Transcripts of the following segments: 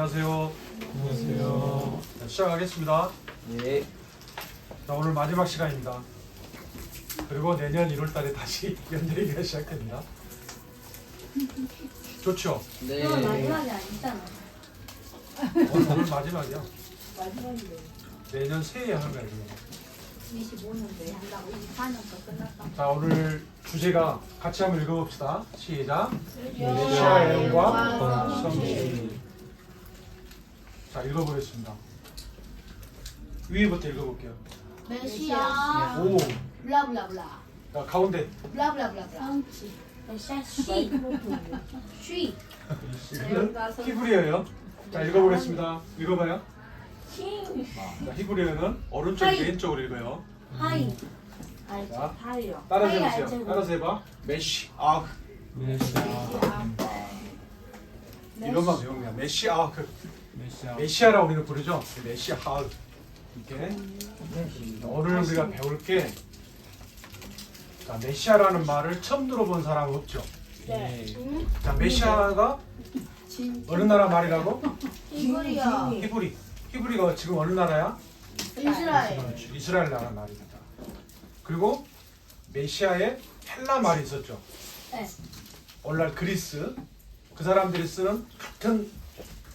안녕하세요. 안녕하세요. 자, 시작하겠습니다. 네. 자, 오늘 마지막 시간입니다. 그리고 내년 1월 달에 다시 연대기가 시작됩니다. 좋죠? 네. 그건 마지막이 아니잖아. 오늘 마지막이야. 마지막이요. 내년 새해에 하는 거야, 지금. 25년도에 한다고 24년도 끝났다. 자, 오늘 주제가 같이 한번 읽어봅시다. 시작. 메시아의 영광, 성취. 자, 읽어보겠습니다. 위에부터 읽어볼게요. 메시아 오, 블라블라블라 자, 가운데. 블라블라블라블라 성취 메시아 쉬 이거는 히브리어예요. 자, 읽어보겠습니다. 읽어봐요. 자, 히브리어는 오른쪽 하이. 왼쪽으로 읽어요. 하이 자, 하이요 따라서 하이 해보세요. 알제고. 따라서 해봐. 메시아. 이것만 배우면 돼요. 메시아. 메시아라고 우리는 부르죠. 메시아. 이렇게. 오늘 우리가 배울 게, 자, 메시아라는 말을 처음 들어본 사람은 없죠. 네. 자, 메시아가 어느 나라 말이라고? 히브리어 히브리. 히브리가 지금 어느 나라야? 이스라엘 이스라엘 나라 말입니다. 그리고 메시아의 헬라 말이 있었죠. 네. 오늘날 그리스. 그 사람들이 쓰는 같은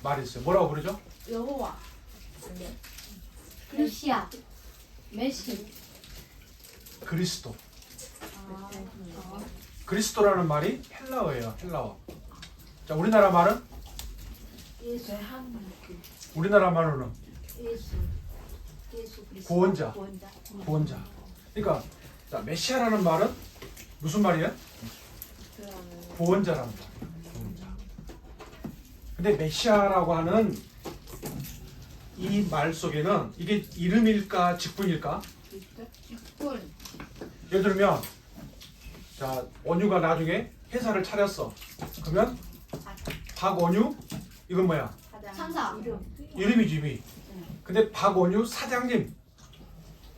말이 있어요. 뭐라고 부르죠? 여호와 메시아 메시 그리스도. 그리스도라는 말이 헬라어예요. 헬라어. 자, 우리나라 말은? 예수 우리나라 말로는 예수 그리스도 구원자. 구원자. 그러니까 자, 메시아라는 말은 무슨 말이에요? 구원자라는 말이에요. 구원자. 근데 메시아라고 하는 이 말 속에는 이게 이름일까 직분일까? 직분 예를 들면 자, 원유가 나중에 회사를 차렸어. 그러면 박원유 이건 뭐야? 상사 이름이지 이름이. 근데 박원유 사장님.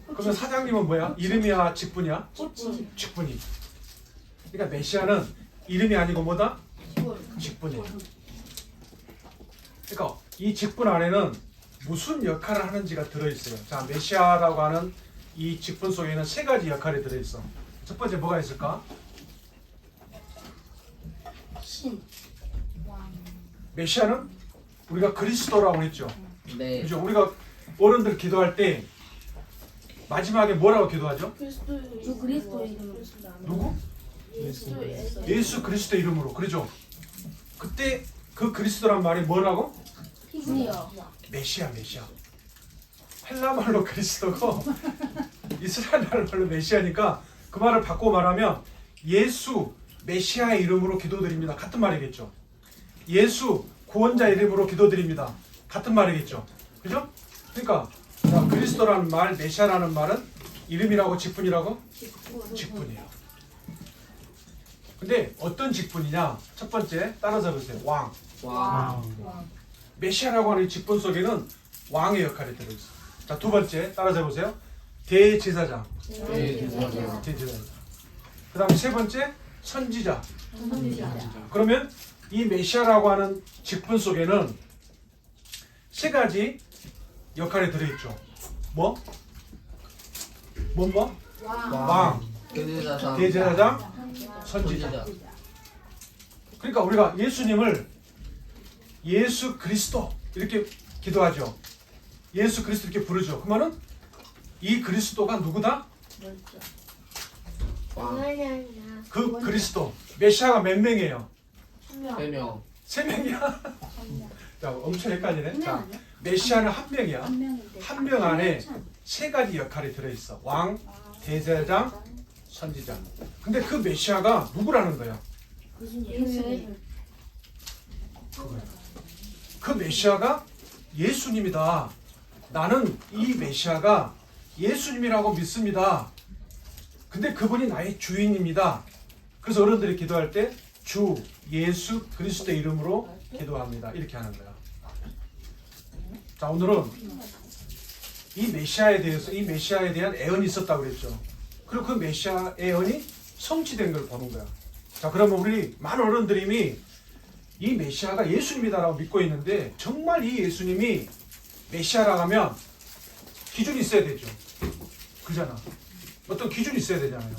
그러면 사장님은 뭐야? 이름이야 직분이야? 직분 직분이. 그러니까 메시아는 이름이 아니고 뭐다? 직분 직분이에요. 그러니까 이 직분 안에는 무슨 역할을 하는지가 들어있어요. 자, 메시아라고 하는 이 직분 속에는 세 가지 역할이 들어있어. 첫 번째 뭐가 있을까? 신 메시아는 우리가 그리스도라고 했죠. 네. 그죠? 우리가 어른들 기도할 때 마지막에 뭐라고 기도하죠? 주 그리스도 이름으로 누구? 예수 그리스도 이름으로. 그러죠? 그때 그 그리스도란 말이 뭐라고? 히브리어 메시아. 헬라 말로 그리스도고 이스라엘 말로 메시아니까 그 말을 바꿔 말하면 예수 메시아의 이름으로 기도드립니다. 같은 말이겠죠. 예수 구원자 이름으로 기도드립니다. 같은 말이겠죠. 그죠? 그러니까 자, 그리스도라는 말, 메시아라는 말은 이름이라고 직분이라고? 직분이에요. 근데 어떤 직분이냐? 첫 번째 따라서 보세요. 왕. 와. 메시아라고 하는 이 직분 속에는 왕의 역할이 들어있어요. 자, 두 번째 따라서 해보세요. 대제사장. 대제사장. 대제사장. 그 다음 세 번째 선지자. 그러면 이 메시아라고 하는 직분 속에는 세 가지 역할이 들어있죠. 뭐? 왕, 대제사장. 대제사장, 선지자. 그러니까 우리가 예수님을 예수 그리스도 이렇게 기도하죠. 예수 그리스도 이렇게 부르죠. 그러면은 이 그리스도가 누구다? 왕. 그 그리스도. 메시아가 몇 명이에요? 3명. 세 명이야. 자, 엄청 헷갈리네. 자, 메시아는 한 명이야. 한 명 안에 세 가지 역할이 들어있어. 왕, 대제사장, 선지자. 근데 그 메시아가 누구라는 거야? 그 메시아가 예수님이다. 나는 이 메시아가 예수님이라고 믿습니다. 근데 그분이 나의 주인입니다. 그래서 어른들이 기도할 때 주 예수 그리스도의 이름으로 기도합니다. 이렇게 하는 거야. 자, 오늘은 이 메시아에 대해서 이 메시아에 대한 애언이 있었다고 그랬죠. 그리고 그 메시아 애언이 성취된 걸 보는 거야. 자, 그러면 우리 많은 어른들이 이 메시아가 예수님이다라고 믿고 있는데 정말 이 예수님이 메시아라고 하면 기준이 있어야 되죠. 그잖아. 어떤 기준이 있어야 되잖아요.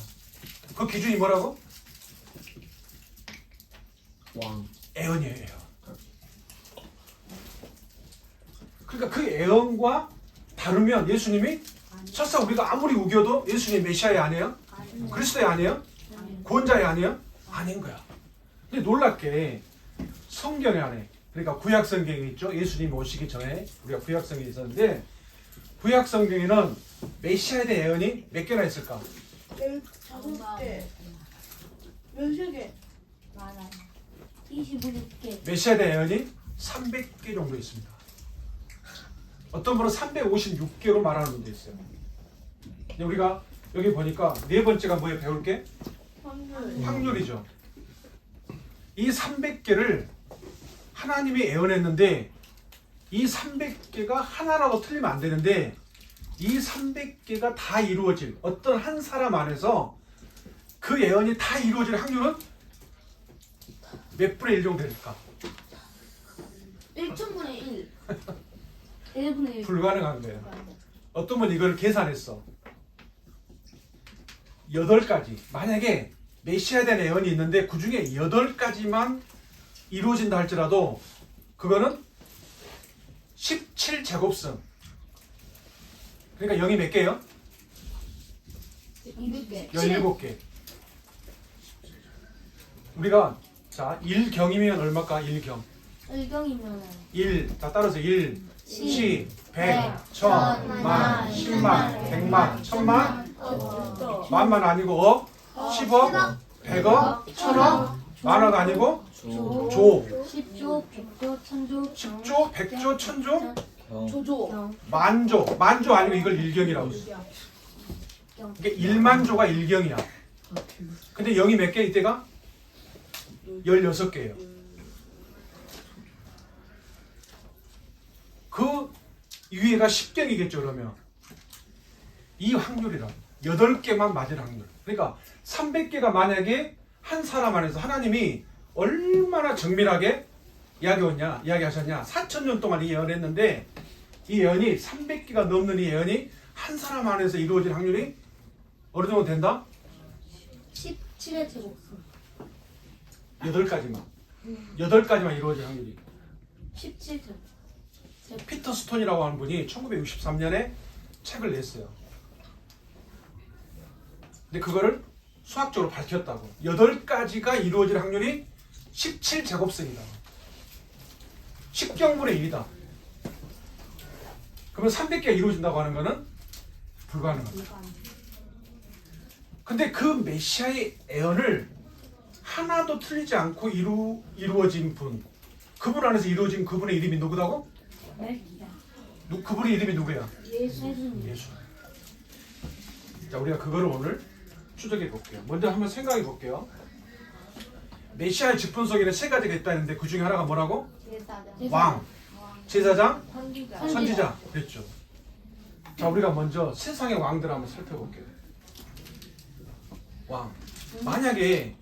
그 기준이 뭐라고? 왕. 애언이에요. 애언. 그러니까 그 애언과 다르면 예수님이 설사 우리가 아무리 우겨도 예수님 메시아이 아니에요? 그리스도의 아니에요? 구원자의 아니에요? 아닌 거야. 근데 놀랍게 성경 안에, 그러니까 구약 성경이 있죠. 예수님 오시기 전에 우리가 구약 성경이 있었는데 구약 성경에는 메시아에 대한 예언이 몇 개나 있을까? 15개. 13개. 많아요. 25개. 메시아에 대한 예언이 300개 정도 있습니다. 어떤 분은 356개로 말하는 분도 있어요. 근데 우리가 여기 보니까 네 번째가 뭐예요? 배울 게? 확률이죠. 이 300개를 하나님이 예언했는데 이 300개가 하나라고 틀리면 안 되는데 이 300개가 다 이루어질 어떤 한 사람 안에서 그 예언이 다 이루어질 확률은 몇 분의 1 정도 될까? 1,000분의 1. 1분의 1. 불가능한 거예요. 어떤 분이 이걸 계산했어. 8가지. 만약에 메시아에 대한 예언이 있는데 그 중에 8가지만 이루어진다 할지라도 그거는 17제곱승. 그러니까 0이 몇 개예요? 200개. 17개. 우리가 자 1경이면 얼마일까? 1경. 1경이면은 1. 자 따라서 1, 10, 10, 100, 1000, 만, 10만, 100만, 1000만, 만만 아니고 억, 10억, 100억, 1000억, 만원 아니고 조, 10조, 100조, 1000조, 10조, 100조, 1000조, 조조. 만조, 만조 아니고 이걸 1경이라고 했어. 그러니까 1만조가 1경이야. 근데 0이 몇 개 이때가? 16개예요. 그 위에가 10경이겠죠. 그러면 이 확률이라 8개만 맞을 확률. 그러니까 300개가 만약에 한 사람 안에서 하나님이 얼마나 정밀하게 이야기하셨냐. 4,000년 동안 이 예언했는데 이 예언이 300개가 넘는 이 예언이 한 사람 안에서 이루어질 확률이 어느 정도 된다? 17의 제곱승. 8가지만. 8가지만 이루어질 확률이. 17제곱. 피터 스톤이라고 하는 분이 1963년에 책을 냈어요. 근데 그거를 수학적으로 밝혔다고. 8가지가 이루어질 확률이 17제곱승이다. 10경분의 1이다. 그러면 300개가 이루어진다고 하는 거는 불가능합니다. 근데 그 메시아의 예언을 하나도 틀리지 않고 이루어진 분, 그분 안에서 이루어진 그분의 이름이 누구다고? 그분의 이름이 누구야? 예수님. 예수. 자, 우리가 그거를 오늘 추적해 볼게요. 먼저 한번 생각해 볼게요. 메시아의 직분 속에는 3가지가 있다는데 그 중에 하나가 뭐라고? 왕, 제사장, 선지자. 그랬죠. 자, 우리가 먼저 세상의 왕들 한번 살펴볼게요. 왕. 만약에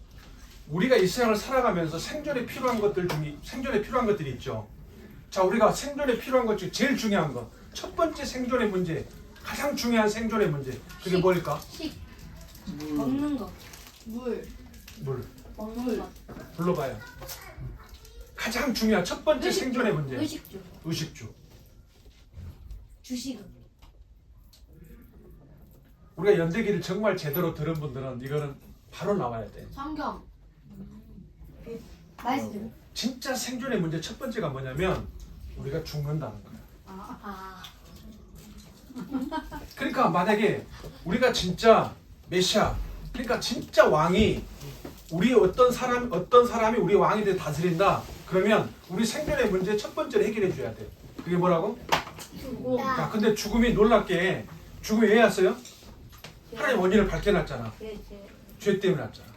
우리가 이 세상을 살아가면서 생존에 필요한 것들이 있죠. 자, 우리가 생존에 필요한 것 중에 제일 중요한 것, 첫 번째 생존의 문제, 가장 중요한 생존의 문제, 그게 뭘까? 식. 먹는 거. 물. 물. 먹는 거. 불러봐요. 가장 중요한 첫 번째 의식주. 생존의 문제. 의식주. 의식주. 주식은. 우리가 연대기를 정말 제대로 들은 분들은 이거는 바로 나와야 돼. 성경. 말씀. 진짜 생존의 문제 첫 번째가 뭐냐면 우리가 죽는다는 거야. 아. 그러니까 만약에 우리가 진짜 메시아, 그러니까 진짜 왕이 우리 어떤 사람이 우리 왕이 돼 다스린다. 그러면 우리 생존의 문제 첫 번째로 해결해 줘야 돼. 그게 뭐라고? 죽고. 자, 근데 죽음이 놀랍게 죽음이 왜 왔어요? 하나님 원인을 밝혀놨잖아. 죄 때문에 왔잖아.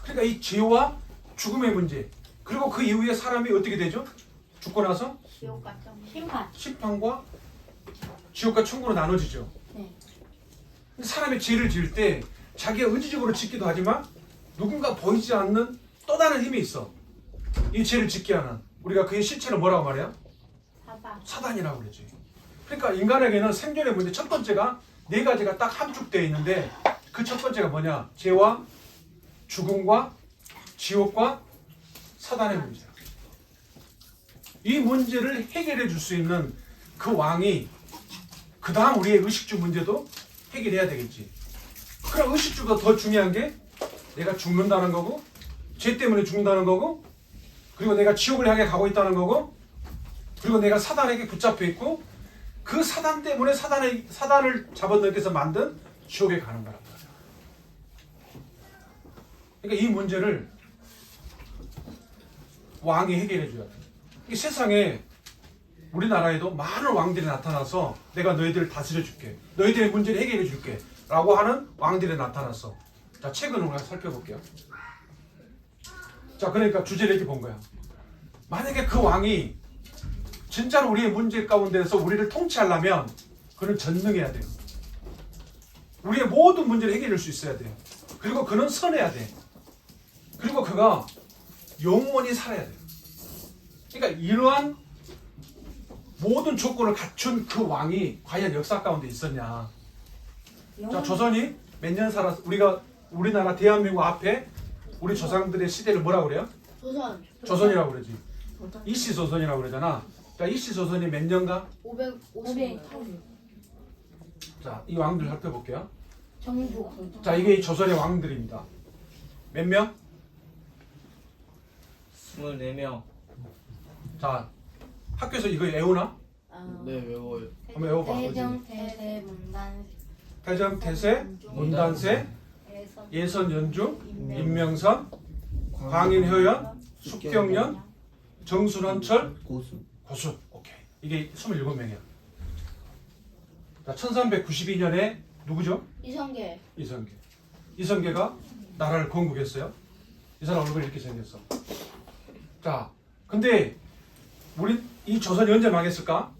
그러니까 이 죄와 죽음의 문제, 그리고 그 이후에 사람이 어떻게 되죠? 죽고 나서 심판. 심판과 지옥과 천국으로 나눠지죠. 네. 사람이 죄를 지을 때 자기가 의지적으로 짓기도 하지만 누군가 보이지 않는 또 다른 힘이 있어. 이 죄를 짓게 하는 우리가 그의 실체를 뭐라고 말해요? 사단. 사단이라고 그러지. 그러니까 인간에게는 생존의 문제 첫 번째가 네 가지가 딱 함축되어 있는데 그 첫 번째가 뭐냐? 죄와 죽음과 지옥과 사단의 문제야. 이 문제를 해결해 줄 수 있는 그 왕이 그 다음 우리의 의식주 문제도 해결해야 되겠지. 그럼 의식주가 더 중요한 게 내가 죽는다는 거고 죄 때문에 죽는다는 거고 그리고 내가 지옥을 향해 가고 있다는 거고 그리고 내가 사단에게 붙잡혀 있고 그 사단 때문에 사단을 잡아넣기위해서 만든 지옥에 가는 거란 말이야. 그러니까 이 문제를 왕이 해결해 줘야 돼. 이 세상에 우리나라에도 많은 왕들이 나타나서 내가 너희들을 다스려 줄게. 너희들의 문제를 해결해 줄게. 라고 하는 왕들이 나타났어. 자, 최근을 우리가 살펴볼게요. 자, 그러니까 주제를 이렇게 본 거야. 만약에 그 왕이 진짜로 우리의 문제 가운데서 우리를 통치하려면 그는 전능해야 돼요. 우리의 모든 문제를 해결할 수 있어야 돼요. 그리고 그는 선해야 돼. 그리고 그가 영원히 살아야 돼요. 그러니까 이러한 모든 조건을 갖춘 그 왕이 과연 역사 가운데 있었냐. 자, 조선이 몇 년 살았, 우리나라 대한민국 앞에 우리 조상들의 시대를 뭐라고 그래요? 조선이라고 그러지. 이씨조선이라고 그러잖아. 자, 이씨조선이 몇 년간? 550. 자, 이 왕들 살펴볼게요. 정부. 자, 이게 이 조선의 왕들입니다. 몇 명? 24명. 자, 학교에서 이거 외우나? 네, 외워요. 한번 외워봐. 대정, 대세, 문단, 태정, 태세, 문단세, 예선, 연중, 임명선, 광인, 효연, 숙경년, 정순원철, 고수. 고순. 오케이. 이게 27명이야. 자, 1392년에 누구죠? 이성계. 이성계. 이성계가 나라를 건국했어요. 이 사람 얼굴이 이렇게 생겼어. 자, 근데 우리 이 조선이 언제 망했을까?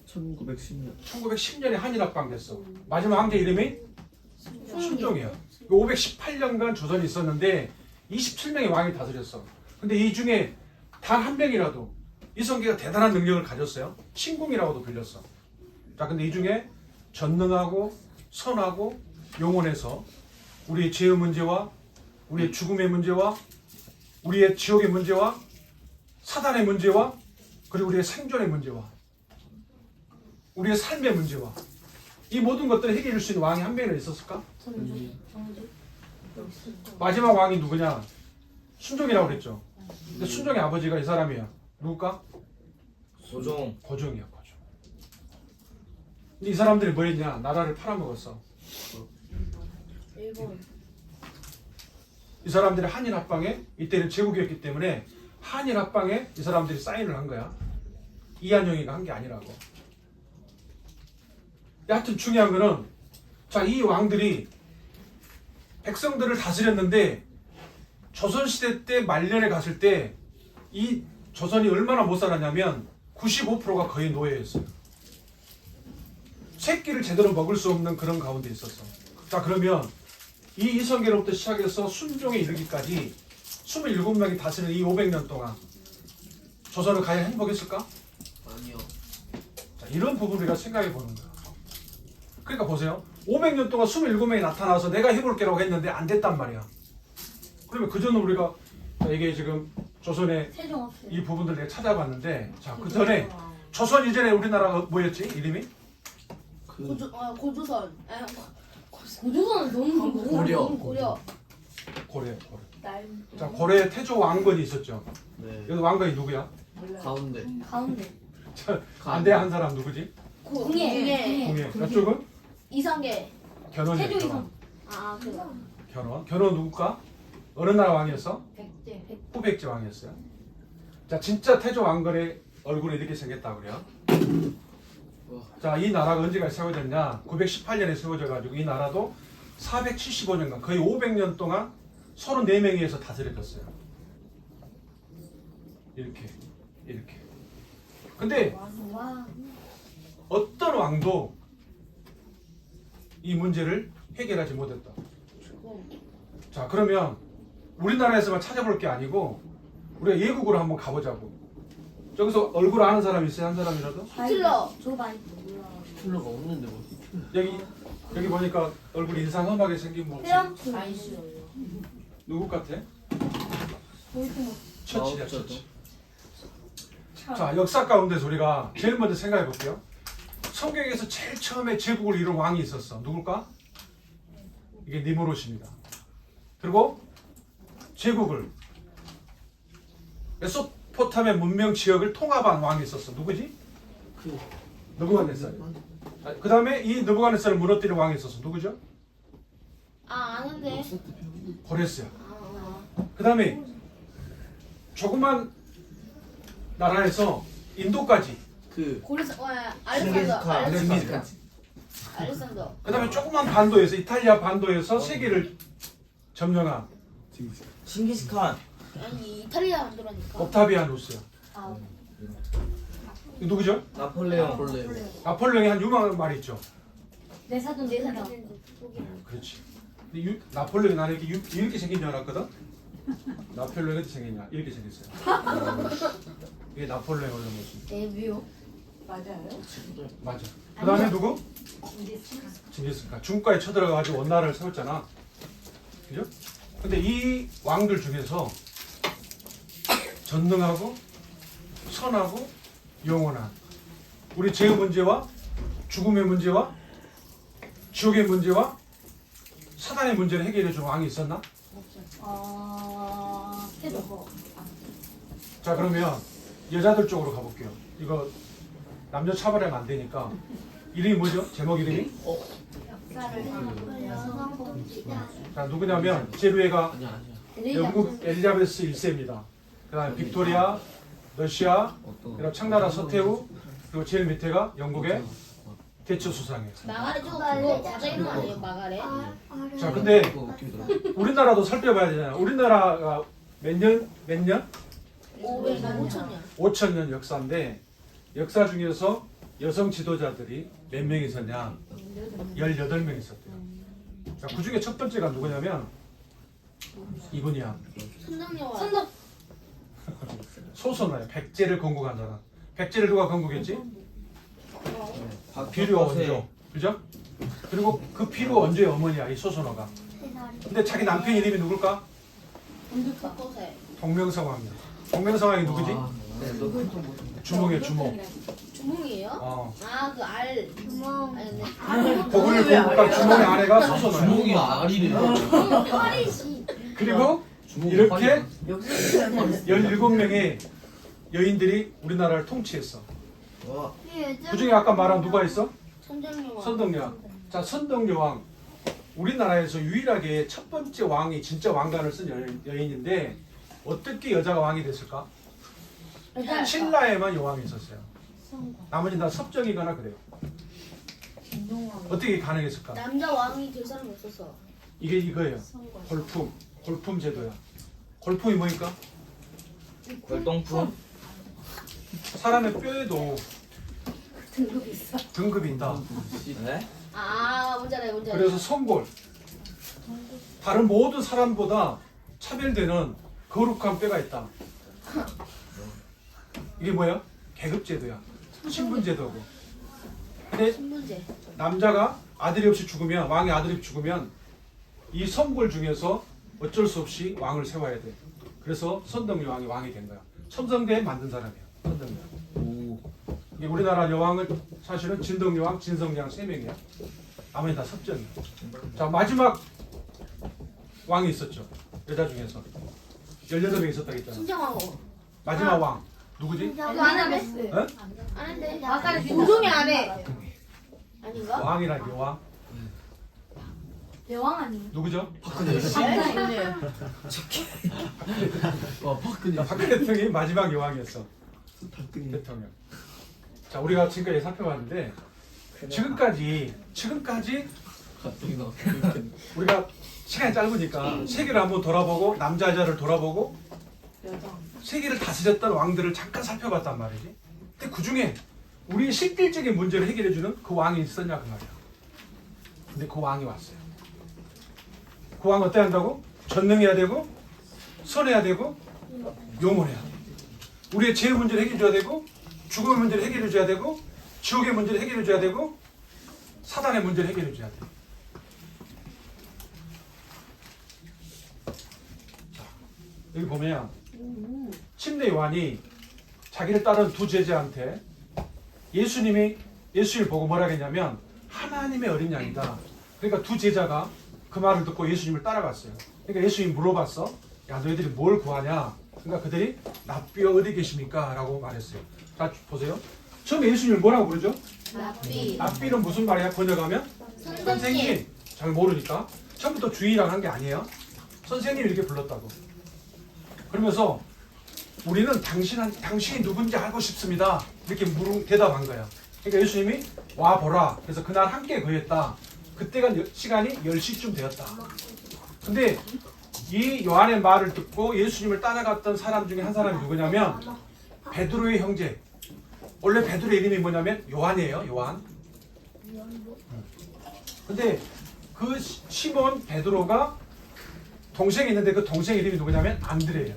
1910년. 1910년에 한일합방 됐어. 마지막 황제 이름이 순종이야. 518년간 조선이 있었는데 27명의 왕이 다스렸어. 근데 이 중에 단 한 명이라도 이성계가 대단한 능력을 가졌어요. 신궁이라고도 불렸어. 자, 근데 이 중에 전능하고 선하고 영원해서 우리의 죄의 문제와 우리의 죽음의 문제와 우리의 지옥의 문제와 사단의 문제와 그리고 우리의 생존의 문제와 우리의 삶의 문제와 이 모든 것들을 해결할 수 있는 왕이 한 명이나 있었을까? 정주. 마지막 왕이 누구냐? 순종이라고 그랬죠. 근데 순종의 아버지가 이 사람이야. 누굴까? 고종. 고종이야, 고종. 근데 이 사람들이 뭐 했냐? 나라를 팔아먹었어. 일본. 이 사람들이 한일합방에 이때는 제국이었기 때문에 한일합방에 이 사람들이 사인을 한 거야. 이한용이가 한 게 아니라고. 여하튼 중요한 거는 자, 이 왕들이 백성들을 다스렸는데 조선시대 때 말년에 갔을 때 이 조선이 얼마나 못 살았냐면 95%가 거의 노예였어요. 새끼를 제대로 먹을 수 없는 그런 가운데 있었어. 자, 그러면 이 이성계로부터 시작해서 순종에 이르기까지 27명이 다스리는 이 500년 동안 조선은 과연 행복했을까? 아니요. 자, 이런 부분을 우리가 생각해 보는 거야. 그러니까 보세요. 500년 동안 27명이 나타나서 내가 해볼게라고 했는데 안 됐단 말이야. 그러면 그전에 우리가 이게 지금 조선의 세종 없어요. 이 부분들 내가 찾아봤는데 자, 그 전에 조선 이전에 우리나라가 뭐였지? 이름이? 고조선. 고조선은 너무 고려. 고려. 날. 자, 고려에 태조 왕건이 있었죠. 네. 여기 왕건이 누구야? 가운데. 가운데. 자, 안대 한 사람 누구지? 궁예. 공예. 이쪽은? 이성계. 견훤이야, 태조 견훤. 이성. 아, 그거. 견훤 누굴까? 어느 나라 왕이었어? 백제. 후백제 왕이었어요. 자, 진짜 태조 왕건의 얼굴이 이렇게 생겼다고 그래요. 자, 이 나라가 언제까지 세워졌냐? 918년에 세워져가지고 이 나라도 475년간 거의 500년 동안 34명에 의해서 다스렸었어요. 이렇게. 근데 와. 어떤 왕도 이 문제를 해결하지 못했다. 자, 그러면 우리나라에서만 찾아볼 게 아니고 우리가 예국으로 한번 가보자고. 저기서 얼굴 아는 사람 있어요? 한 사람이라도? 히틀러. 저 많이 힐러가 없는데 뭐. 여기 보니까 얼굴 인상 험하게 생긴 뭐 혹시 트럼프. 누구 같아? 처치야, 처치. 자, 역사 가운데서 우리가 제일 먼저 생각해 볼게요. 성경에서 제일 처음에 제국을 이룬 왕이 있었어. 누굴까? 이게 니무롯입니다. 그리고 제국을 메소포타미아 문명 지역을 통합한 왕이 있었어. 누구지? 느부갓네살. 그 다음에 이 느부갓네살을 무너뜨린 왕이 있었어. 누구죠? 아 아는데. 고레스야. 그 다음에 조그만 나라에서 인도까지. 고레스. 알렉산더. 알렉산더. 알렉산더. 그 다음에 조그만 반도에서 이탈리아 반도에서 세계를 점령한 칭기스칸. 아니 이탈리아 만들어니까. 옥타비아누스야. 아, 누구죠? 나폴레옹. 나폴레옹이 한 유명한 말이 있죠. 내 사돈 내 사돈. 그렇지. 근데 나폴레옹이 나는 이렇게 생긴 줄 알았거든. 나폴레옹이 어떻게 생겼냐? 이렇게 생겼어요. 이게 나폴레옹 원래 모습. 데뷔요. 맞아요. 맞아. 그 다음에 누구? 징기스칸. 중국까지 쳐들어가가지고 원나라를 세웠잖아. 그죠? 근데 이 왕들 중에서 전능하고 선하고 영원한 우리 죄의 문제와 죽음의 문제와 지옥의 문제와 사단의 문제를 해결해 준 왕이 있었나? 해도. 자, 그러면 여자들 쪽으로 가볼게요. 이거 남녀 차별하면 안 되니까. 이름이 뭐죠? 제목 이름이? 자, 누구냐면 제루에가 아니야. 영국 엘리자베스 1세입니다. 그 다음에 빅토리아, 러시아, 그리고 청나라 서태후, 그리고 제일 밑에가 영국의 대처 수상이에요. 마가렛 좀 그거 과자 이름 아니에요? 마가렛? 자, 근데 어떻게 들어? 우리나라도 살펴봐야 되잖아요. 우리나라가 몇 년? 500년, 5천년. 5,000년 역사인데 역사 중에서 여성 지도자들이 몇 명 있었냐? 18명 있었대요. 자, 그 중에 첫 번째가 누구냐면 이분이야. 선덕여왕. 소선호야. 백제를 건국한 사람. 백제를 누가 건국했지? 비류 원조. 그죠? 그리고 그 비류 원조의 어머니야, 이 소선호가. 근데 자기 남편 이름이 누굴까? 석고세. 동명성왕이야. 동명성왕이 누구지? 주몽이야, 주몽. 주몽이에요? 어. 아 그 알. 주몽. 아니 근데. 고구려 건국한 주몽의 아내가 소선호야. 주먹이 알이래. 그리고 이렇게 17명의 여인들이 우리나라를 통치했어. 와. 그 중에 아까 말한 누가 있어? 선덕여왕. 선덕여왕. 자, 선덕여왕. 우리나라에서 유일하게 첫 번째 왕이 진짜 왕관을 쓴 여인인데 어떻게 여자가 왕이 됐을까? 신라에만 여왕이 있었어요. 나머지 다 섭정이거나 그래요. 어떻게 가능했을까? 남자 왕이 될 사람이 없었어. 이게 이거예요. 골품 제도야. 골품이 뭐니까? 골동품. 사람의 뼈에도 등급이 있어. 등급이 있다. 네? 아 뭔지 알아요, 뭔지 알아요. 그래서 성골. 다른 모든 사람보다 차별되는 거룩한 뼈가 있다. 이게 뭐야? 계급제도야. 신분제도고. 근데 신분제. 남자가 아들이 없이 죽으면, 왕의 아들이 없이 죽으면 이 성골 중에서 어쩔 수 없이 왕을 세워야 돼. 그래서 선덕여왕이 왕이 된 거야. 첨성대에 만든 사람이야. 선덕여왕. 오. 이게 우리나라 여왕은 사실은 진덕여왕, 진성여왕 3명이야. 나머지 다 섭정이야. 자, 마지막 왕이 있었죠. 여자 중에서 18명 있었다고 했잖아. 신정왕후. 마지막 왕 누구지? 그거 아는데? 어? 아는데? 마가렛 고종이 안 해. 아닌가? 왕이란 여왕 여왕 아니. 누구죠? 박근혜. 와 박근혜. 박근혜 대통령이 마지막 여왕이었어. 박근혜. 대통령. 자, 우리가 지금까지 살펴봤는데 지금까지 갑자기 나. 우리가 시간이 짧으니까 세계를 한번 돌아보고 남자 여자를 돌아보고 세계를 다스렸던 왕들을 잠깐 살펴봤단 말이지. 근데 그 중에 우리의 실질적인 문제를 해결해주는 그 왕이 있었냐 그 말이야. 근데 그 왕이 왔어요. 그 왕 어때 한다고? 전능해야 되고 선해야 되고 영원해야 돼. 우리의 죄의 문제를 해결해 줘야 되고, 죽음의 문제를 해결해 줘야 되고, 지옥의 문제를 해결해 줘야 되고, 사단의 문제를 해결해 줘야 돼. 자, 여기 보면 침례 요한이 자기를 따른 두 제자한테 예수님을 보고 뭐라 했냐면 하나님의 어린 양이다. 그러니까 두 제자가 그 말을 듣고 예수님을 따라갔어요. 그러니까 예수님이 물어봤어. 야, 너희들이 뭘 구하냐? 그러니까 그들이 납비여 어디 계십니까? 라고 말했어요. 자, 보세요. 처음에 예수님을 뭐라고 부르죠? 납비. 납비는 무슨 말이야? 번역하면? 선생님. 잘 모르니까. 처음부터 주인이라고 한 게 아니에요. 선생님 이렇게 불렀다고. 그러면서 우리는 당신이 누군지 알고 싶습니다. 이렇게 대답한 거야. 그러니까 예수님이 와보라. 그래서 그날 함께 거했다. 그때가 시간이 10시쯤 되었다. 근데 이 요한의 말을 듣고 예수님을 따라갔던 사람 중에 한 사람이 누구냐면 베드로의 형제. 원래 베드로의 이름이 뭐냐면 요한이에요. 요한. 근데 그 시몬 베드로가 동생이 있는데 그 동생 이름이 누구냐면 안드레예요.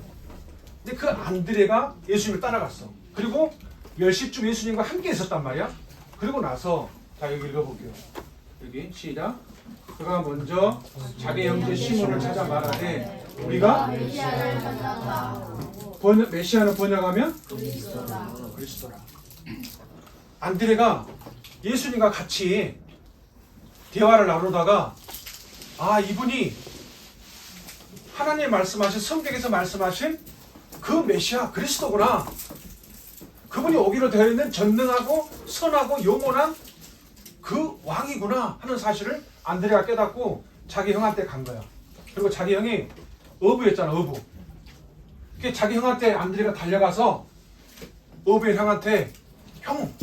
근데 그 안드레가 예수님을 따라갔어. 그리고 10시쯤 예수님과 함께 있었단 말이야. 그리고 나서 자 여기 읽어볼게요. 여기 시작. 그가 먼저 자기 형제 시몬을 찾아 말하되 우리가 메시아를 만났다. 메시아는 번역하면 그리스도라. 안드레가 예수님과 같이 대화를 나누다가 아 이분이 하나님 말씀하신 성경에서 말씀하신 그 메시아 그리스도구나. 그분이 오기로 되어 있는 전능하고 선하고 영원한 그 왕이구나 하는 사실을 안드레가 깨닫고 자기 형한테 간 거야. 그리고 자기 형이 어부였잖아. 어부. 그러니까 자기 형한테 안드레가 달려가서 어부의 형한테 형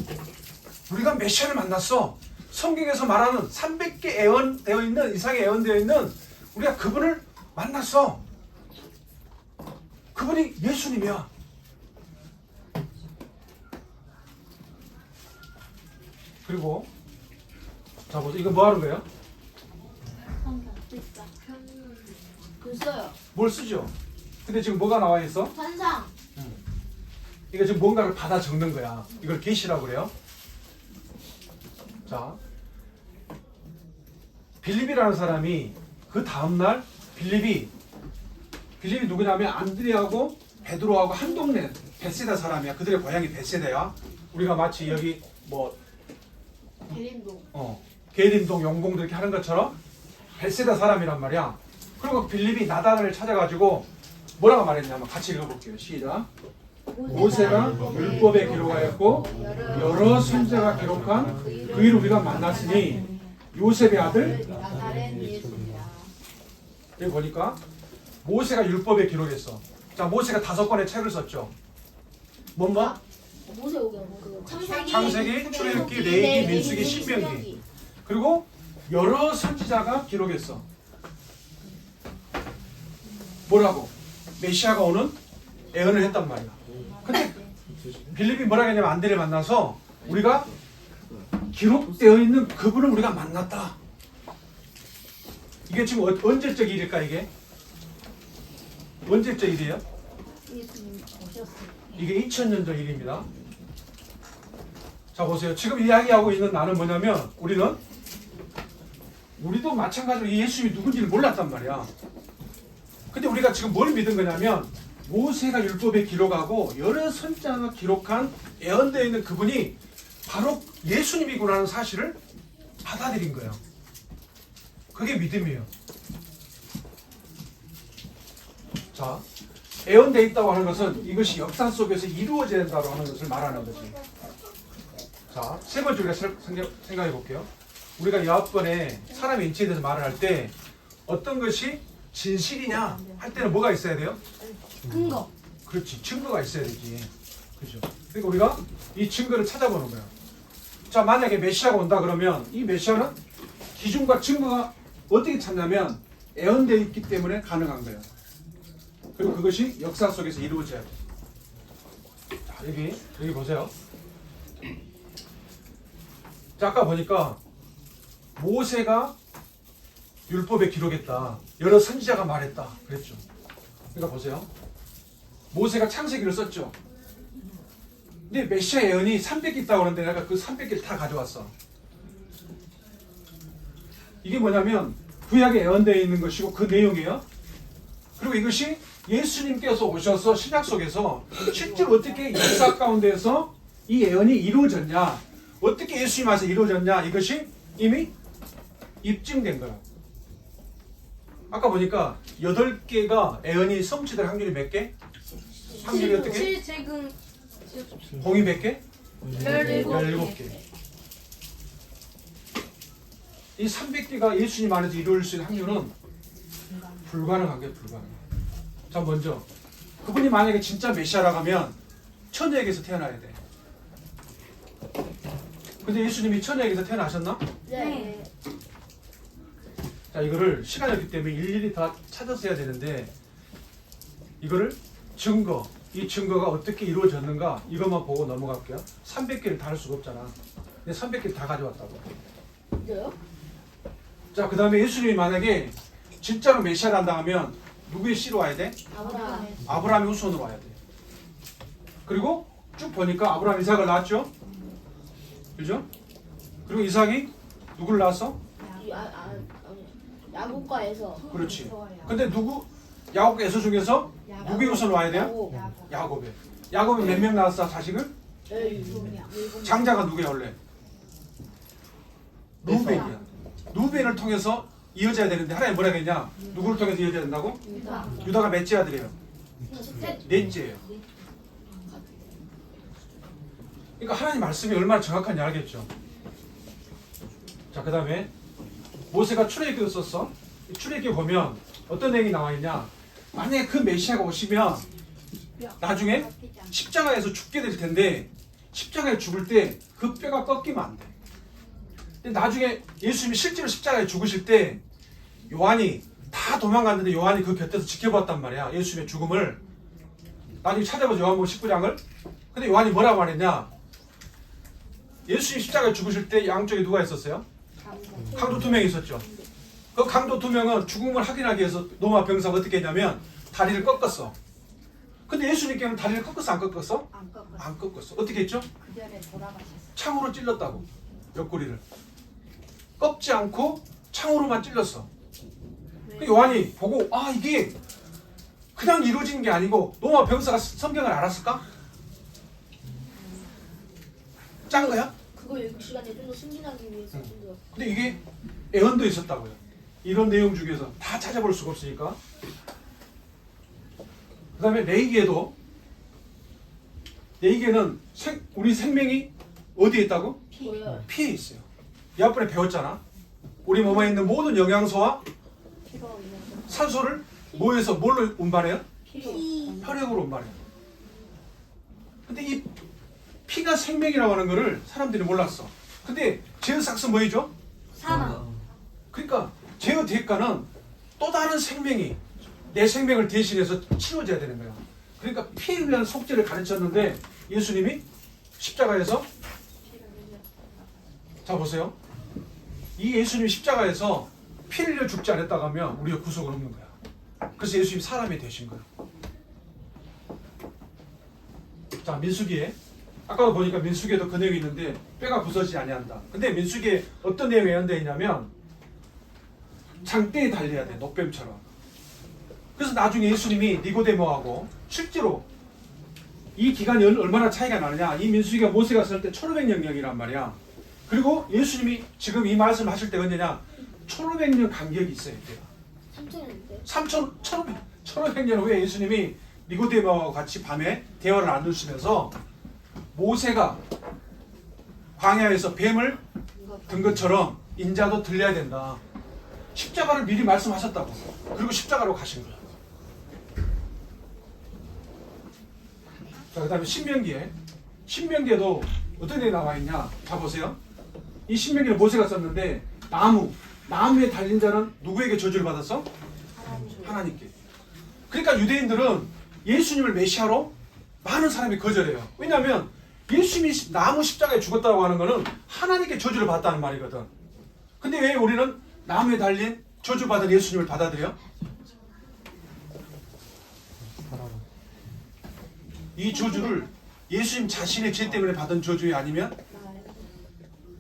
우리가 메시아를 만났어. 성경에서 말하는 300개 애언되어 있는 이상의 애언되어 있는 우리가 그분을 만났어. 그분이 예수님이야. 그리고 자 보세요. 이거 뭐 하는 거예요? 글 써요. 뭘 쓰죠? 근데 지금 뭐가 나와 있어? 환상. 이거 지금 뭔가를 받아 적는 거야. 이걸 계시라고 그래요. 자, 빌립이라는 사람이 그 다음날 빌립이 누구냐면 안드레하고 베드로하고 한 동네 베세다 사람이야. 그들의 고향이 베세다야. 우리가 마치 여기 뭐 대림동. 게림동 용봉도 이렇게 하는 것처럼 베세다 사람이란 말이야. 그리고 빌립이 나단을 찾아가지고 뭐라고 말했냐면 같이 읽어볼게요. 시작. 모세가 율법에 기록하였고 여러 선지자가 기록한 그 일을 우리가 만났으니 요셉의 아들 나사렛 예수입니다. 여기 보니까 모세가 율법에 기록했어. 자, 모세가 5권의 책을 썼죠. 뭔가? 모세 오경 그 창세기, 출애굽기, 레위기, 민수기, 신명기. 그리고 여러 선지자가 기록했어. 뭐라고? 메시아가 오는 예언을 했단 말이야. 근데 빌립이 뭐라 했냐면 안드레를 만나서 우리가 기록되어 있는 그분을 우리가 만났다. 이게 지금 언제적 일일까 이게? 언제적 일이에요? 예수님 오셨어요. 이게 2000년 전 일입니다. 자 보세요. 지금 이야기하고 있는 나는 뭐냐면 우리도 마찬가지로 이 예수님이 누군지를 몰랐단 말이야. 근데 우리가 지금 뭘 믿은 거냐면 모세가 율법에 기록하고 여러 선지자가 기록한 예언되어 있는 그분이 바로 예수님이구나 하는 사실을 받아들인 거예요. 그게 믿음이에요. 자, 예언되어 있다고 하는 것은 이것이 역사 속에서 이루어져야 된다고 하는 것을 말하는 거지. 자, 세 번째 우리가 생각해 볼게요. 우리가 여학번에 사람의 인체에 대해서 말을 할 때 어떤 것이 진실이냐 할 때는 뭐가 있어야 돼요? 근거. 그렇지. 증거가 있어야 되지. 그죠? 그러니까 우리가 이 증거를 찾아보는 거야. 자, 만약에 메시아가 온다 그러면 이 메시아는 기준과 증거가 어떻게 찾냐면 예언되어 있기 때문에 가능한 거예요. 그리고 그것이 역사 속에서 이루어져야 돼. 자, 여기 보세요. 자, 아까 보니까 모세가 율법에 기록했다. 여러 선지자가 말했다. 그랬죠. 그러니까 보세요. 모세가 창세기를 썼죠. 근데 메시아 예언이 300개 있다고 하는데 내가 그 300개를 다 가져왔어. 이게 뭐냐면 구약에 예언되어 있는 것이고 그 내용이에요. 그리고 이것이 예수님께서 오셔서 신약 속에서 실제로 어떻게 역사 가운데서 이 예언이 이루어졌냐, 어떻게 예수님 와서 이루어졌냐, 이것이 이미 입증된 거예요. 아까 보니까 8개가 예언이 성취될 확률이 몇 개? 확률이 어떻게? 7제곱 공이 몇 개? 17개. 17개. 이 300개가 예수님 안에서 이루어질 수 있는 확률은 불가능한 게 불가능해. 자, 먼저 그분이 만약에 진짜 메시아라고 하면 처녀에게서 태어나야 돼. 근데 예수님이 처녀에게서 태어나셨나? 네. 자, 이거를 시간이 없기 때문에 일일이 다 찾아서 해야 되는데 이거를 이 증거가 어떻게 이루어졌는가 이것만 보고 넘어갈게요. 300개를 다 할 수가 없잖아. 근데 300개를 다 가져왔다고. 이거요? 자, 그 다음에 예수님이 만약에 진짜로 메시아란다 하면 누구의 씨로 와야 돼? 아브라함. 아브라함의 후손으로 와야 돼. 그리고 쭉 보니까 아브라함 이삭을 낳았죠? 그죠? 그리고 이삭이 누구를 낳았어? 야곱과에서. 그렇지. 근데 야곱 에서 중에서 누구의 후손으로 와야 돼요? 야곱. 야곱에. 야곱이 몇 명 낳았어, 자식을? 17명. 장자가 누구야, 원래? 루벤이야. 루벤을 통해서 이어져야 되는데 하나님 뭐라고 했냐? 누구를 통해서 이어져야 된다고? 유다. 유다가 몇째 아들이에요? 셋. 넷째예요. 그러니까 하나님 말씀이 얼마나 정확한지 알겠죠? 자, 그 다음에 모세가 출애굽기도 썼어. 이 출애굽기 보면 어떤 내용이 나와 있냐? 만약에 그 메시아가 오시면 나중에 십자가에서 죽게 될 텐데 십자가에 죽을 때 그 뼈가 꺾이면 안 돼. 근데 나중에 예수님이 실제로 십자가에 죽으실 때 요한이 다 도망갔는데 요한이 그 곁에서 지켜봤단 말이야. 예수님의 죽음을. 나중에 찾아보죠. 요한복음 19장을. 근데 요한이 뭐라고 말했냐? 예수님 십자가에 죽으실 때 양쪽에 누가 있었어요? 강도 2명이 있었죠. 그 강도 2명은 죽음을 확인하기 위해서 로마 병사가 어떻게 했냐면 다리를 꺾었어. 근데 예수님께는 다리를 꺾었어, 안 꺾었어? 안 꺾었어. 안 꺾었어. 어떻게 했죠? 그 전에 돌아가셨어. 창으로 찔렀다고. 옆구리를. 꺾지 않고 창으로만 찔렀어. 그 요한이 보고 이게 그냥 이루어진 게 아니고 로마 병사가 성경을 알았을까? 짠 거야? 그거 읽을 시간에 좀 더 승진하기 위해서 좀 더. 근데 이게 애언도 있었다고요. 이런 내용 중에서 다 찾아볼 수가 없으니까. 그 다음에 레이기에도 레이기에는 우리 생명이 어디에 있다고? 보여요. 피에 있어요. 옆번에 배웠잖아. 우리 몸에 있는 모든 영양소와 피가 있는 산소를 뭐에서 뭘로 운반해요? 피로. 혈액으로 운반해요. 근데 이 피가 생명이라고 하는 거를 사람들이 몰랐어. 근데 제어삭스 뭐이죠? 사망. 그러니까 제어 대가는 또 다른 생명이 내 생명을 대신해서 치러져야 되는 거야. 그러니까 피에 위한 속죄를 가르쳤는데 예수님이 십자가에서 자 보세요. 이 예수님이 십자가에서 피를 흘려 죽지 않았다고 하면 우리가 구속은 없는 거야. 그래서 예수님이 사람이 되신 거야. 자, 민수기에 아까도 보니까 민수기에도 그 내용이 있는데 뼈가 부서지지 아니한다. 근데 민수기에 어떤 내용이 예언되어 있냐면 장대에 달려야 돼. 녹뱀처럼. 그래서 나중에 예수님이 니고데모하고 실제로 이 기간이 얼마나 차이가 나느냐. 이 민수기가 모세가 쓸 때 1500년경이란 말이야. 그리고 예수님이 지금 이 말씀을 하실 때 언제냐? 1500년 간격이 있어요. 이때가. 3천인데. 1500년 후에 예수님이 니고데모와 같이 밤에 대화를 나누시면서 모세가 광야에서 뱀을 든 것처럼 인자도 들려야 된다. 십자가를 미리 말씀하셨다고. 그리고 십자가로 가신 거야. 자, 그 다음에 신명기에도 어떤 데 나와 있냐? 자, 보세요. 이 신명기를 모세가 썼는데 나무에 달린 자는 누구에게 저주를 받았어? 하나님께. 그러니까 유대인들은 예수님을 메시아로 많은 사람이 거절해요. 왜냐하면 예수님이 나무 십자가에 죽었다고 하는 거는 하나님께 저주를 받았다는 말이거든. 근데 왜 우리는 나무에 달린 저주받은 예수님을 받아들여? 이 저주를 예수님 자신의 죄 때문에 받은 저주이 아니면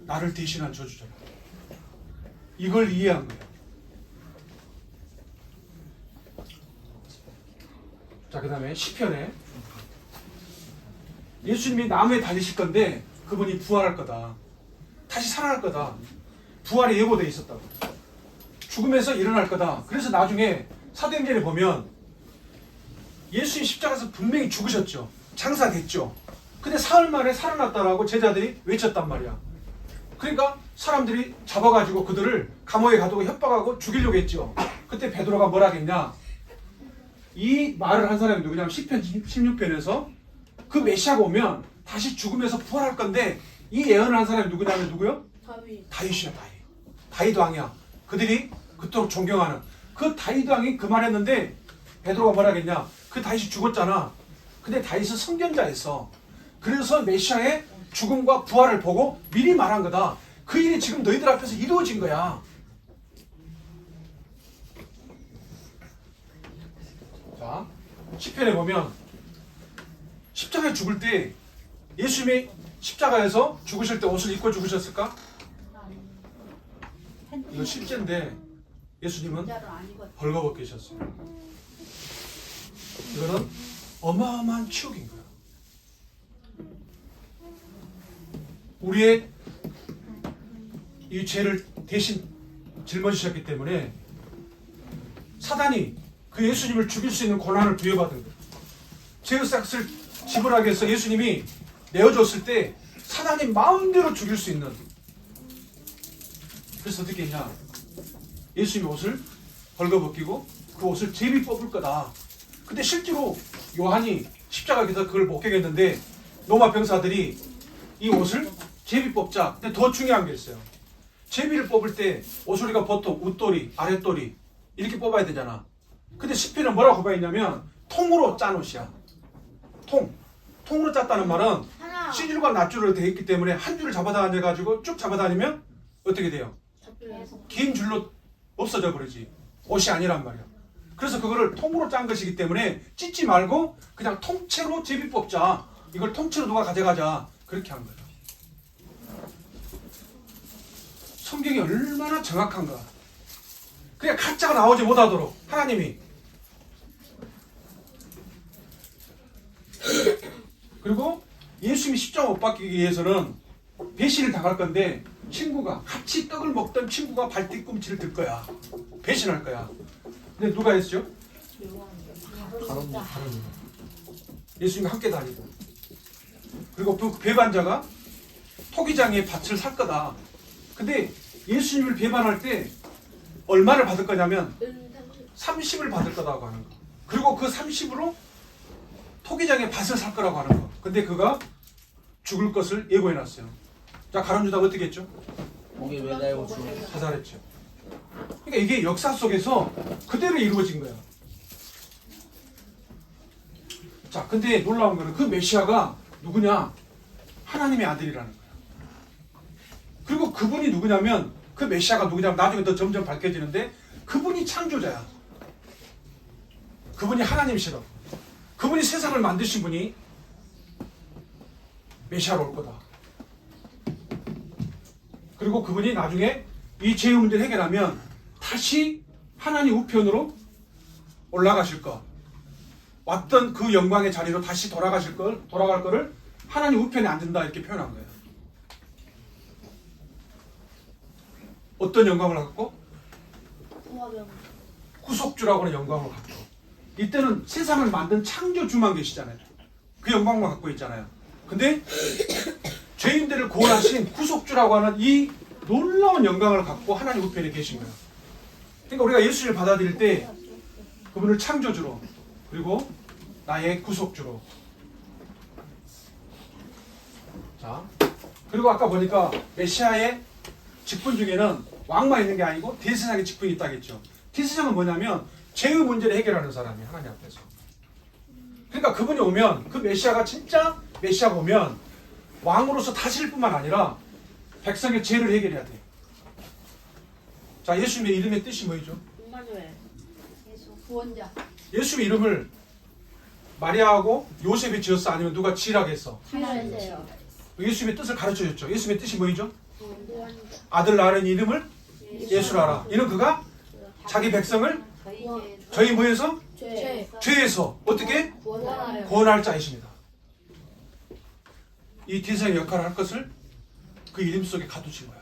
나를 대신한 저주잖아. 이걸 이해한 거예요. 자, 그 다음에 시편에 예수님이 나무에 달리실 건데 그분이 부활할 거다. 다시 살아날 거다. 부활이 예고되어 있었다고. 죽음에서 일어날 거다. 그래서 나중에 사도행전에 보면 예수님 십자가에서 분명히 죽으셨죠. 장사됐죠. 근데 사흘 만에 살아났다라고 제자들이 외쳤단 말이야. 그러니까 사람들이 잡아가지고 그들을 감옥에 가두고 협박하고 죽이려고 했죠. 그때 베드로가 뭐라 했냐? 이 말을 한 사람이 누구냐면 시편 16편에서 그 메시아가 오면 다시 죽음에서 부활할 건데 이 예언을 한 사람이 누구냐면 누구요? 다윗이야. 다윗 왕이야. 그들이 그토록 존경하는 그 다윗 왕이 그 말했는데 베드로가 뭐라 했냐? 그 다윗이 죽었잖아. 근데 다윗은 선견자였어. 그래서 메시아의 죽음과 부활을 보고 미리 말한 거다. 그 일이 지금 너희들 앞에서 이루어진 거야. 자, 시편에 보면 십자가에 죽을 때 예수님이 십자가에서 죽으실 때 옷을 입고 죽으셨을까? 이거 실제인데 예수님은 벌거벗 계셨어요. 이거는 어마어마한 치욕인 거야. 우리의 이 죄를 대신 짊어지셨기 때문에 사단이 그 예수님을 죽일 수 있는 권한을 부여받은 거예요. 죄의삭을 지불하기 위해서 예수님이 내어줬을 때 사단이 마음대로 죽일 수 있는. 그래서 어떻게 했냐? 예수님의 옷을 벌거벗기고 그 옷을 제비 뽑을 거다. 근데 실제로 요한이 십자가에서 그걸 목격했는데 로마 병사들이 이 옷을 제비 뽑자. 근데 더 중요한 게 있어요. 제비를 뽑을 때 옷을 우리가 보통 윗도리, 아랫도리 이렇게 뽑아야 되잖아. 근데 시편은 뭐라고 고백했냐면 통으로 짠 옷이야. 통으로 짰다는 말은 C줄과 낱줄로 되어 있기 때문에 한 줄을 잡아다녀가지고 쭉 잡아다니면 어떻게 돼요? 긴 줄로 없어져 버리지. 옷이 아니란 말이야. 그래서 그거를 통으로 짠 것이기 때문에 찢지 말고 그냥 통째로 제비 뽑자. 이걸 통째로 누가 가져가자. 그렇게 한 거야. 성경이 얼마나 정확한가. 그냥 가짜가 나오지 못하도록 하나님이. 그리고 예수님이 십자가 못 박히기 위해서는 배신을 당할 건데 친구가 같이 떡을 먹던 친구가 발뒤꿈치를 들 거야. 배신할 거야. 근데 누가 했죠? 예수님과 함께 다니고. 그리고 그 배반자가 토기장의 밭을 살 거다. 근데 예수님을 배반할 때 얼마를 받을 거냐면 30을 받을 거라고 하는 거. 그리고 그 30으로 토기장의 밭을 살 거라고 하는 거. 근데 그가 죽을 것을 예고해놨어요. 자, 가룟 유다가 어떻게 했죠? 목에 매달고 죽어. 자살했죠. 그러니까 이게 역사 속에서 그대로 이루어진 거야. 자, 근데 놀라운 거는 그 메시아가 누구냐? 하나님의 아들이라는 거야. 그리고 그분이 누구냐면 그 메시아가 누구냐면 나중에 더 점점 밝혀지는데 그분이 창조자야. 그분이 하나님이시라고. 그분이 세상을 만드신 분이 메시아로 올 거다. 그리고 그분이 나중에 이 죄의 문제를 해결하면 다시 하나님 우편으로 올라가실 것. 왔던 그 영광의 자리로 다시 돌아갈 거를 하나님 우편에 앉는다 이렇게 표현한 거예요. 어떤 영광을 갖고? 구속주라고 하는 영광을 갖고. 이때는 세상을 만든 창조주만 계시잖아요. 그 영광만 갖고 있잖아요. 근데 죄인들을 구원하신 구속주라고 하는 이 놀라운 영광을 갖고 하나님 우편에 계신 거예요. 그러니까 우리가 예수를 받아들일 때 그분을 창조주로 그리고 나의 구속주로. 자, 그리고 아까 보니까 메시아의 직분 중에는 왕만 있는 게 아니고 대제사장의 직분이 있다고 했죠. 대제사장은 뭐냐면 죄의 문제를 해결하는 사람이 하나님 앞에서. 그러니까 그분이 오면 그 메시아가 진짜 메시아가 오면 왕으로서 다스릴 뿐만 아니라 백성의 죄를 해결해야 돼. 자, 예수님의 이름의 뜻이 뭐죠? 임마누엘. 예수 구원자. 예수의 이름을 마리아하고 요셉이 지었어? 아니면 누가 지으라고 했어? 하나님이세요. 예수님의 뜻을 가르쳐줬죠. 예수님의 뜻이 뭐이죠? 인도하는 아들 낳은 이름을 예수라라. 이는 그가 자기 백성을 저희 뭐에서? 죄 죄에서 어떻게? 원하여 구원할 자이십니다. 이 대상의 역할을 할 것을 그 이름 속에 가두신 거야.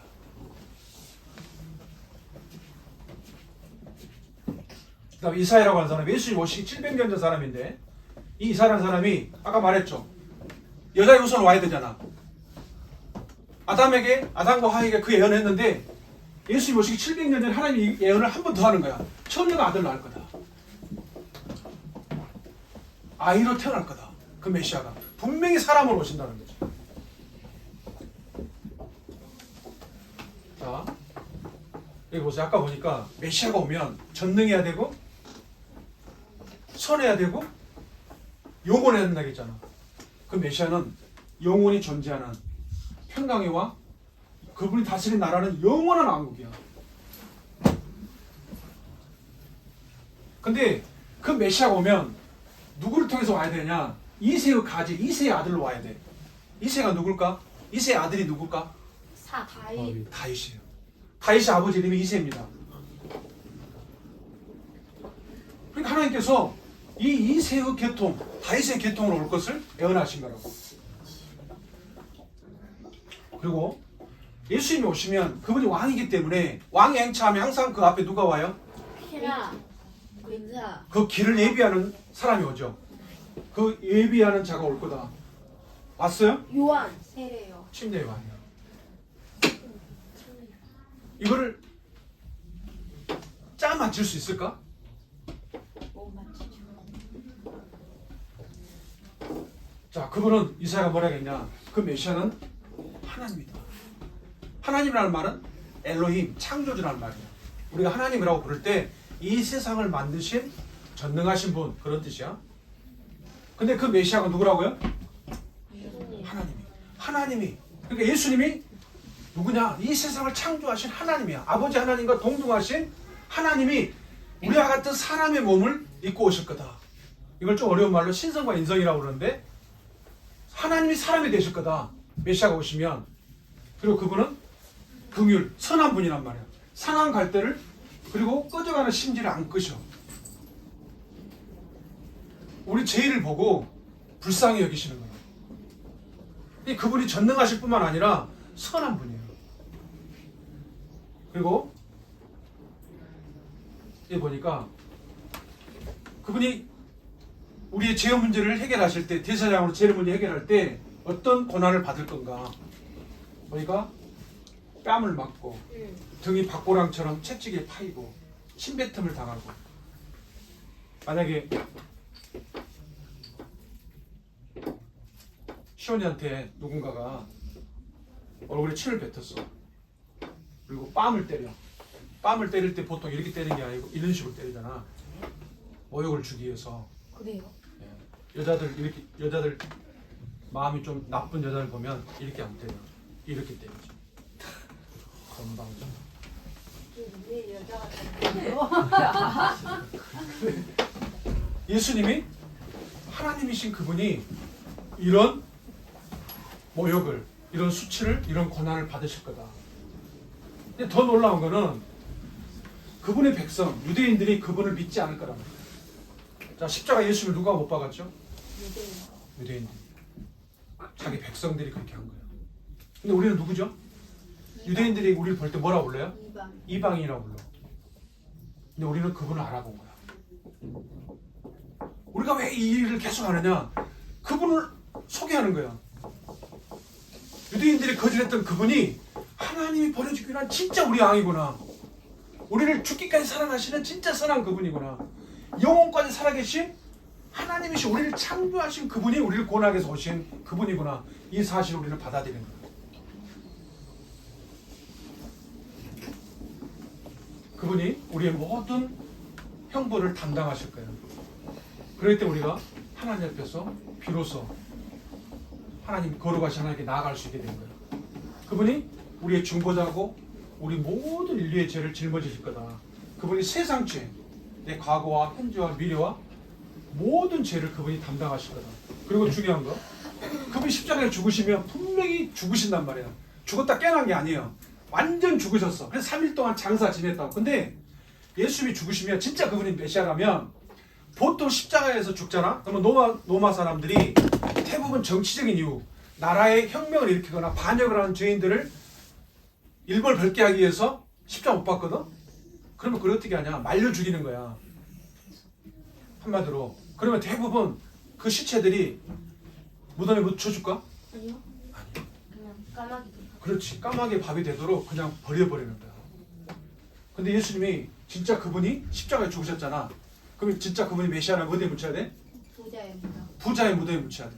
그다음 이사야라고 하는 사람이 예수님 오시기 700년 전 사람인데 이 이사야라는 사람이 아까 말했죠. 여자의 우선 와야 되잖아. 아담과 하에게 그 예언을 했는데 예수님 오시기 700년 전 하나님이 예언을 한 번 더 하는 거야. 처녀가 아들 낳을 거다. 아이로 태어날 거다. 그 메시아가 분명히 사람으로 오신다는 거죠. 자, 여기 보세요. 아까 보니까 메시아가 오면 전능해야 되고 선해야 되고 영원해야 된다고 했잖아. 그 메시아는 영원히 존재하는 평강의 왕, 그분이 다스린 나라는 영원한 왕국이야. 근데 그 메시아가 오면 누구를 통해서 와야 되냐? 이세의 가지, 이세의 아들로 와야 돼. 이세가 누굴까? 이세의 아들이 누굴까? 다윗 다윗이에요. 다윗의 아버지 이름이 이세입니다. 그러니까 하나님께서 이 이세의 계통, 다윗의 계통으로 올 것을 예언하신 거라고. 그리고 예수님이 오시면 그분이 왕이기 때문에 왕이 행차하면 항상 그 앞에 누가 와요? 히라 은사 그 길을 예비하는 사람이 오죠. 그 예비하는 자가 올 거다. 왔어요? 요한 세례요. 침례 요한이야. 이거를 짜 맞출 수 있을까? 못 맞히죠. 자, 그분은 이사야가 뭐라 했냐? 그 메시아는 하나님이다. 하나님이라는 말은 엘로힘, 창조주라는 말이야. 우리가 하나님이라고 부를 때 이 세상을 만드신 전능하신 분, 그런 뜻이야. 근데 그 메시아가 누구라고요? 하나님이. 그러니까 예수님이 누구냐? 이 세상을 창조하신 하나님이야. 아버지 하나님과 동등하신 하나님이 우리와 같은 사람의 몸을 입고 오실 거다. 이걸 좀 어려운 말로 신성과 인성이라고 그러는데 하나님이 사람이 되실 거다. 메시아가 오시면. 그리고 그분은 긍휼, 선한 분이란 말이야. 상한 갈대를 그리고 꺼져가는 심지를 안 끄셔. 우리 죄를 보고 불쌍히 여기시는 거예요. 이 그분이 전능하실 뿐만 아니라 선한 분이에요. 그리고 여기 보니까 그분이 우리의 죄 문제를 해결하실 때, 대사장으로 죄 문제 해결할 때 어떤 고난을 받을 건가? 우리가 뺨을 맞고 등이 박보랑처럼 채찍에 파이고 침뱉음을 당하고, 만약에 시온이한테 누군가가 얼굴에 침을 뱉었어. 그리고 뺨을 때려. 뺨을 때릴 때 보통 이렇게 때리는 게 아니고 이런 식으로 때리잖아. 모욕을 주기 위해서. 그래요? 여자들 마음이 좀 나쁜 여자를 보면 이렇게 안 때려. 이렇게 때리지. 건방져. 왜 여자가 예수님이 하나님이신 그분이 이런 모욕을, 이런 수치를, 이런 고난을 받으실 거다. 근데 더 놀라운 거는 그분의 백성, 유대인들이 그분을 믿지 않을 거란 말이에요. 자, 십자가 예수를 누가 못 박았죠? 유대인들이. 자기 백성들이 그렇게 한 거예요. 근데 우리는 누구죠? 유대인들이 우리를 볼 때 뭐라고 불러요? 이방인이라고 불러. 근데 우리는 그분을 알아본 거야. 우리가 왜 이 일을 계속 하느냐? 그분을 소개하는 거야. 유대인들이 거절했던 그분이 하나님이 보내주기 위한 진짜 우리 왕이구나. 우리를 죽기까지 사랑하시는 진짜 선한 그분이구나. 영혼까지 살아계신 하나님이시 우리를 창조하신 그분이 우리를 고난에서 오신 그분이구나. 이 사실을 우리는 받아들이는 거야. 그분이 우리의 모든 형벌을 담당하실 거예요. 그럴 때 우리가 하나님 앞에서 비로소 하나님 거룩하신 하나님께 나아갈 수 있게 된 거예요. 그분이 우리의 중보자고 우리 모든 인류의 죄를 짊어지실 거다. 그분이 세상 죄, 내 과거와 현재와 미래와 모든 죄를 그분이 담당하시거든. 그리고 중요한 거, 그분이 십자가에 죽으시면 분명히 죽으신단 말이야. 죽었다 깨어난 게 아니에요. 완전 죽으셨어. 그래서 3일 동안 장사 지냈다고. 근데 예수님이 죽으시면 진짜 그분이 메시아라면 보통 십자가에서 죽잖아. 그러면 로마 사람들이 대부분 정치적인 이유, 나라의 혁명을 일으키거나 반역을 하는 죄인들을 일벌백계 하기 위해서 십자가 못 박거든. 그러면 그걸 어떻게 하냐? 말려 죽이는 거야. 한마디로. 그러면 대부분 그 시체들이 무덤에 묻혀줄까? 아니요. 그냥 까마귀도. 그렇지. 까마귀 밥이 되도록 그냥 버려버리는 거야. 근데 예수님이 진짜 그분이 십자가에 죽으셨잖아. 그럼 진짜 그분이 메시아라면 어디에 묻혀야 돼? 부자의 무덤. 부자의 무덤에 묻혀야 돼.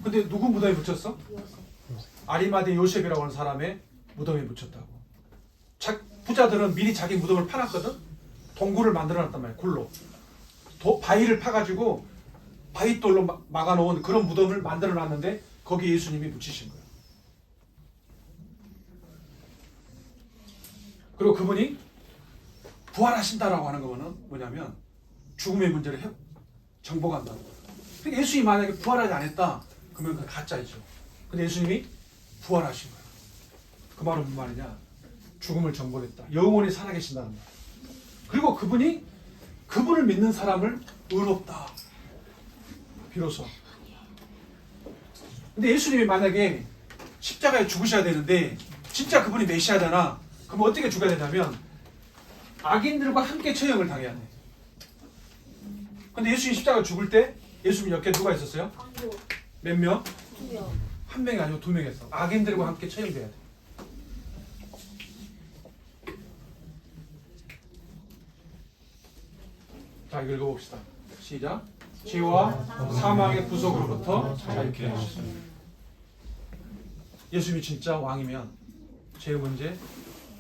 근데 누구 무덤에 묻혔어? 요새. 아리마대 요셉이라고 하는 사람의 무덤에 묻혔다고. 부자들은 미리 자기 무덤을 파놨거든. 동굴을 만들어놨단 말이야. 굴로. 바위를 파가지고 바위돌로 막아놓은 그런 무덤을 만들어놨는데 거기에 예수님이 묻히신 거예요. 그리고 그분이 부활하신다라고 하는 거는 뭐냐면 죽음의 문제를 정복한다는 거예요. 그러니까 예수님이 만약에 부활하지 않았다 그러면 그건 가짜이죠. 근데 예수님이 부활하신 거예요. 그 말은 무슨 말이냐? 죽음을 정복했다. 영원히 살아계신다는 말. 그리고 그분을 믿는 사람을 의롭다. 비로소. 근데 예수님이 만약에 십자가에 죽으셔야 되는데 진짜 그분이 메시아잖아. 그럼 어떻게 죽어야 되냐면 악인들과 함께 처형을 당해야 돼. 근데 예수님이 십자가에 죽을 때 예수님 옆에 누가 있었어요? 몇 명? 2명. 한 명이 아니고 2명 했어. 악인들과 함께 처형돼야 돼. 자, 이거 읽어봅시다. 시작. 죄와 사망의 구속으로부터 자유케 하셨습니다. 예수님이 진짜 왕이면 죄의 문제,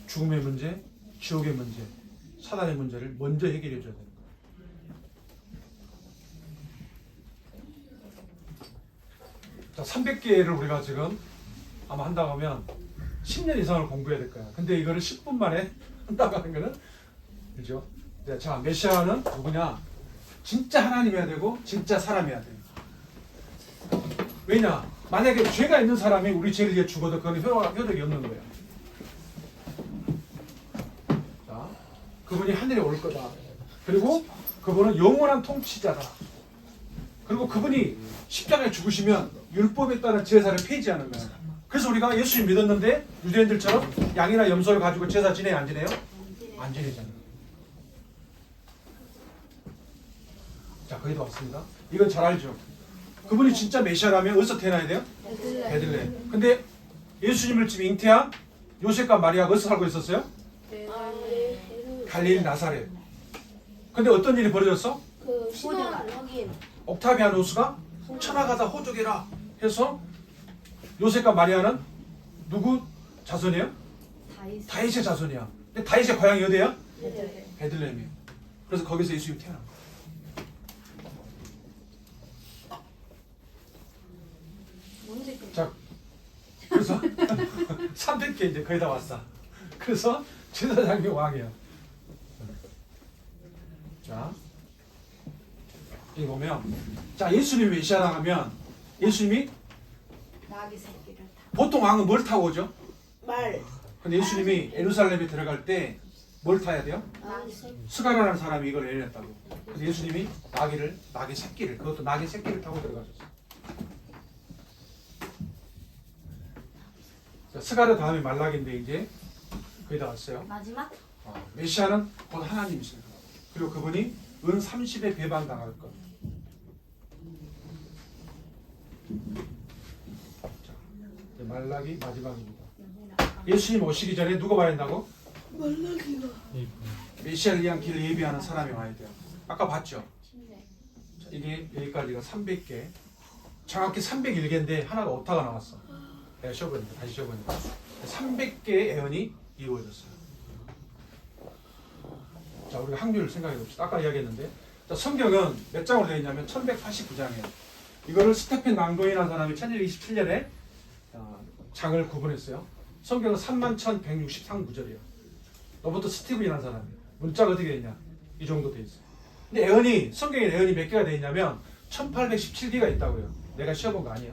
죽음의 문제, 지옥의 문제, 사단의 문제를 먼저 해결해 줘야 됩니다. 자, 300개를 우리가 지금 아마 한다고 하면 10년 이상을 공부해야 될 거야. 근데 이거를 10분 만에 한다고 하는 거는 그죠? 네, 자, 메시아는 누구냐? 진짜 하나님이어야 되고 진짜 사람이어야 돼요. 왜냐? 만약에 죄가 있는 사람이 우리 죄를 위해 죽어도 그건 효력이 없는 거예요. 자, 그분이 하늘에 올 거다. 그리고 그분은 영원한 통치자다. 그리고 그분이 십자가에 죽으시면 율법에 따른 제사를 폐지하는 거예요. 그래서 우리가 예수님 믿었는데 유대인들처럼 양이나 염소를 가지고 제사 지내요? 안 지내요? 안 지내잖아요. 자, 거기도 왔습니다. 이건 잘 알죠? 그분이 진짜 메시아라면 어디서 태어나야 돼요? 베들레헴. 근데 예수님을 지금 잉태한 요셉과 마리아가 어디서 살고 있었어요? 갈릴리 나사렛. 근데 어떤 일이 벌어졌어? 그 신원 확인. 옥타비아누스가 천하가다 호족이라 해서 요셉과 마리아는 누구 자손이에요? 다윗의 자손이야. 근데 다윗의 고향이 어디예요? 베들레헴이에요. 그래서 거기서 예수님이 태어난 거예요. 자, 그래서 300개 이제 거의 다 왔어. 그래서 제사장이 왕이야. 자, 여기 보면, 자, 예수님이 메시아라 하면 예수님이 나귀 새끼를 타. 보통 왕은 뭘 타고 오죠? 말. 근데 예수님이 예루살렘에 들어갈 때 뭘 타야 돼요? 나귀 새끼. 스가랴라는 사람이 이걸 내렸다고. 그래서 예수님이 나귀 새끼를, 그것도 나귀 새끼를 타고 들어가셨어요. 자, 스가랴 다음에 말라기인데 이제 거의 다 왔어요. 마지막? 메시아는 곧 하나님이십니다. 그리고 그분이 은 30에 배반당할 것. 자, 이제 말라기 마지막입니다. 예수님 오시기 전에 누가 와야 한다고? 말라기가. 메시아를 위한 길을 예비하는 사람이 와야 돼요. 아까 봤죠? 자, 이게 여기까지가 300개. 정확히 301개인데 하나가 오타가 나왔어. 내가 쉬어보니까 다시 쉬어보니까 300개의 예언이 이루어졌어요. 자, 우리가 확률을 생각해 봅시다. 아까 이야기했는데, 자, 성경은 몇 장으로 되어 있냐면 1189장이에요. 이거를 스테펜 낭도인한 사람이 1127년에 장을 구분했어요. 성경은 31,163구절이에요. 로버트 스티븐이라는 사람이에요. 문자가 어떻게 되냐? 이 정도 돼 있어요. 근데 애언이 성경에 애언이 몇 개가 되어 있냐면 1817개가 있다고요. 내가 시험본 거 아니에요.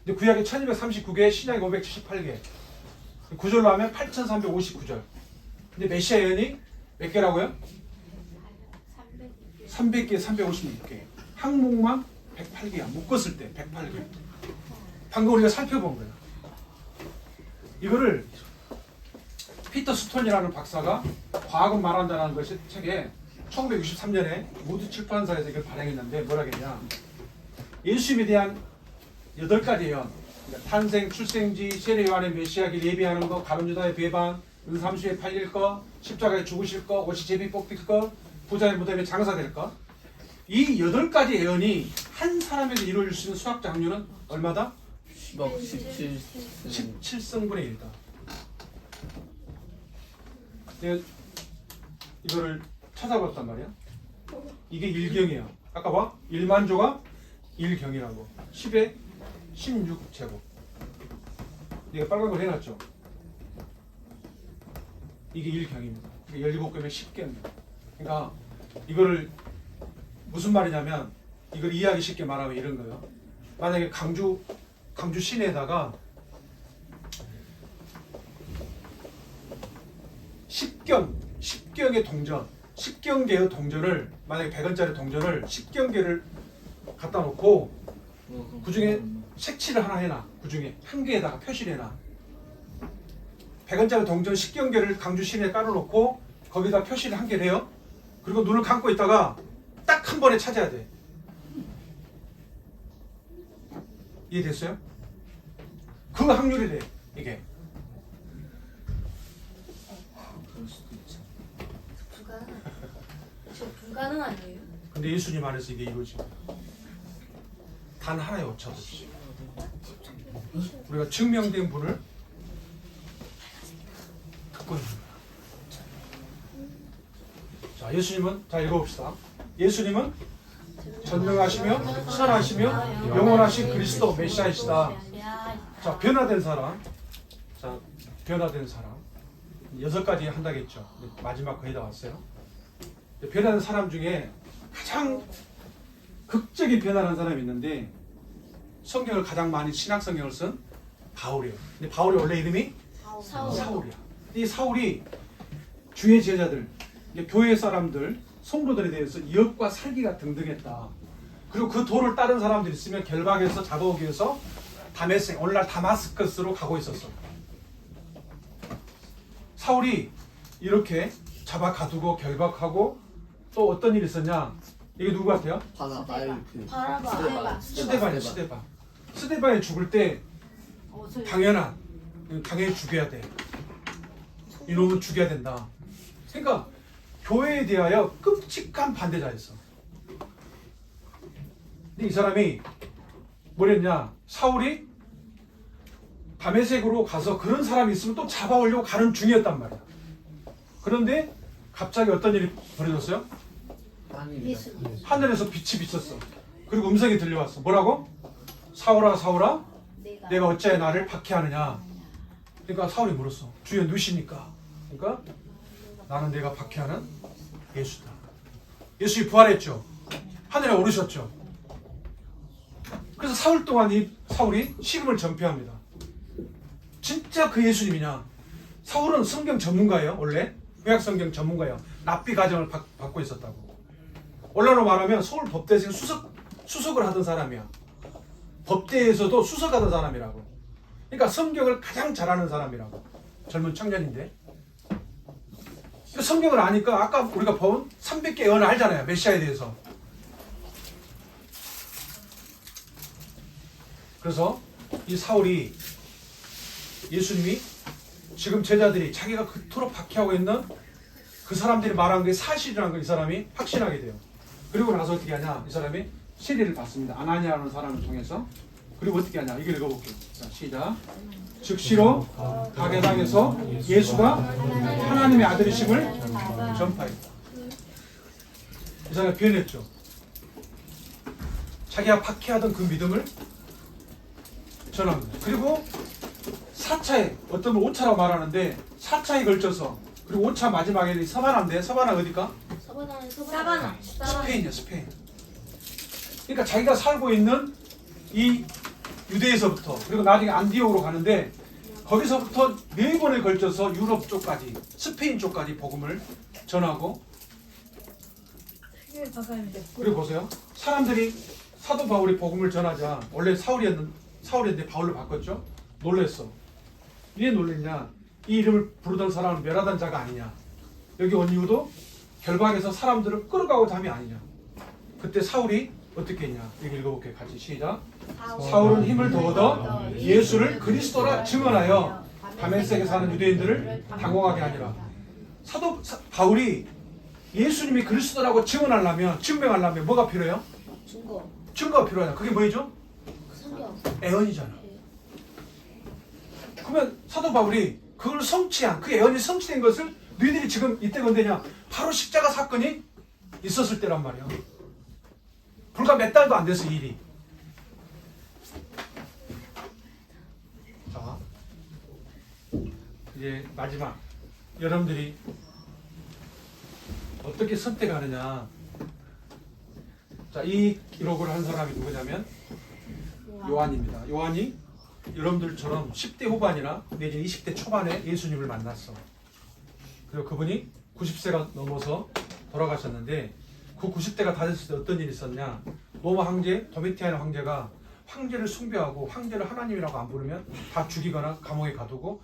근데 구약에 1239개, 신약에 578개. 구절로 하면 8359절. 근데 메시아 예언이 몇 개라고요? 300개, 356개. 항목만 108개야. 묶었을 때 108개. 방금 우리가 살펴본 거예요. 이거를 피터 스톤이라는 박사가 과학은 말한다는 것이 책에 1963년에 모두 출판사에서 이걸 발행했는데 뭐라 했냐. 예수님에 대한 8가지 예언. 그러니까 탄생, 출생지, 세례 요한의 메시아기 예비하는 거, 가룟 유다의 배반, 은삼수에 팔릴 거, 십자가에 죽으실 거, 옷이 제비 뽑힐 거, 부자의 무덤에 장사될 거. 이 8가지 예언이 한 사람에게 이루어질 수 있는 수학적 확률은 얼마다? 10억 17. 17승분의 1이다. 내가 이거를 찾아봤단 말이야. 이게 1경이야. 아까 봐. 1만조가 1경이라고. 10에 16제곱. 내가 빨간 걸 해놨죠. 이게 1경입니다. 이게 17개면 10경입니다. 그러니까 이거를 무슨 말이냐면 이걸 이해하기 쉽게 말하면 이런 거예요. 만약에 강주 시내에다가 10경의 동전, 10경계의 동전을 만약에 100원짜리 동전을 10경계를 갖다 놓고 그 중에 색칠을 하나 해놔. 그 중에 한 개에다가 표시를 해놔. 100원짜리 동전 10경계를 강주 시내에 깔아놓고 거기다 표시를 한 개를 해요. 그리고 눈을 감고 있다가 딱 한 번에 찾아야 돼. 이해됐어요? 그 확률이래 이게. 그럴 수도 있죠. 불가능 아니에요? 근데 예수님 안에서 이게 이루어집니다. 단 하나의 오차 없이. 우리가 증명된 분을 듣고 있는 거야. 자, 예수님은, 자, 읽어봅시다. 예수님은 전능하시며 선하시며 영원하신 그리스도 메시아이시다. 자, 변화된 사람. 자, 변화된 사람. 6가지 한다겠죠. 마지막 거의 다 왔어요. 변화된 사람 중에 가장 극적인 변화한 사람이 있는데 성경을 가장 많이 신약 성경을 쓴 바울이에요. 근데 바울의 원래 이름이 사울이야. 이 사울이 주의 제자들, 교회 사람들, 성도들에 대해서 이역과 살기가 등등했다. 그리고 그 도를 따른 사람들이 있으면 결박해서 잡아오기 위해서 다메섹, 오늘날 다마스커스로 가고 있었어. 사울이 이렇게 잡아 가두고 결박하고 또 어떤 일이 있었냐? 이게 누구 같아요? 바라바. 스데반이. 스데반이 죽을 때 당연히 죽여야 돼. 이놈은 죽여야 된다. 그러니까 교회에 대하여 끔찍한 반대자였어. 근데 이 사람이 뭐랬냐? 사울이 다메섹으로 가서 그런 사람이 있으면 또 잡아오려고 가는 중이었단 말이야. 그런데 갑자기 어떤 일이 벌어졌어요? 하늘에서 빛이 비쳤어. 그리고 음성이 들려왔어. 뭐라고? 사울아, 사울아, 내가 어찌하여 나를 박해하느냐? 그러니까 사울이 물었어. 주여 누구십니까? 그러니까 나는 내가 박해하는 예수다. 예수님이 부활했죠. 하늘에 오르셨죠. 그래서 사흘 동안 이 사울이 식음을 전폐합니다. 진짜 그 예수님이냐? 사울은 성경 전문가예요. 원래 구약 성경 전문가예요. 랍비 과정을 받고 있었다고. 원래로 말하면 서울 법대에서 수석을 하던 사람이야. 법대에서도 수석하던 사람이라고. 그러니까 성경을 가장 잘하는 사람이라고. 젊은 청년인데. 그 성경을 아니까 아까 우리가 본 300개 예언을 알잖아요. 메시아에 대해서. 그래서 이 사울이 예수님이 지금 제자들이 자기가 그토록 박해하고 있는 그 사람들이 말한 게 사실이라는 걸 이 사람이 확신하게 돼요. 그리고 나서 어떻게 하냐? 이 사람이 시리를 받습니다. 아나니아라는 사람을 통해서. 그리고 어떻게 하냐? 이걸 읽어볼게요. 자, 시작. 즉시로 가게당에서 예수가 하나님의 아들이심을 전파했다. 이 사람이 변했죠. 자기가 박해하던 그 믿음을 전한 거예요. 그리고 4차에 어떤 분 5차라고 말하는데 4차에 걸쳐서 그리고 5차 마지막에 서바나인데 서바나 어디가? 사바나. 스페인이야, 스페인. 그러니까 자기가 살고 있는 이 유대에서부터 그리고 나중에 안디옥으로 가는데 거기서부터 4번에 걸쳐서 유럽 쪽까지 스페인 쪽까지 복음을 전하고 그리고 보세요. 사람들이 사도 바울이 복음을 전하자 원래 사울이었는데 바울로 바꿨죠. 놀랬어. 왜 놀랬냐? 이 이름을 부르던 사람은 멸하던 자가 아니냐. 여기 온 이유도 결박해서 사람들을 끌어가고 담이 아니냐. 그때 사울이 어떻게 했냐. 여기 읽어볼게요. 같이 시작. 사울은 힘을 더 얻어 예수를 그리스도라 증언하여 다메섹에 사는 유대인들을 당혹하게 하니라. 바울이 예수님이 그리스도라고 증명하려면 뭐가 필요해요? 증거가 필요하냐. 그게 뭐죠? 애언이잖아. 그러면 사도 바울이 그걸 성취한 그 애언이 성취된 것을 너희들이 지금 이때 건드냐. 바로 십자가 사건이 있었을 때란 말이야. 불과 몇 달도 안 돼서 이 일이. 자, 이제 마지막. 여러분들이 어떻게 선택하느냐. 자, 이 기록을 한 사람이 누구냐면 요한입니다. 요한이 여러분들처럼 10대 후반이나 내지 20대 초반에 예수님을 만났어. 그리고 그분이 90세가 넘어서 돌아가셨는데 그 90대가 다 됐을 때 어떤 일이 있었냐. 로마 황제 도미티아노 황제가 황제를 숭배하고 황제를 하나님이라고 안 부르면 다 죽이거나 감옥에 가두고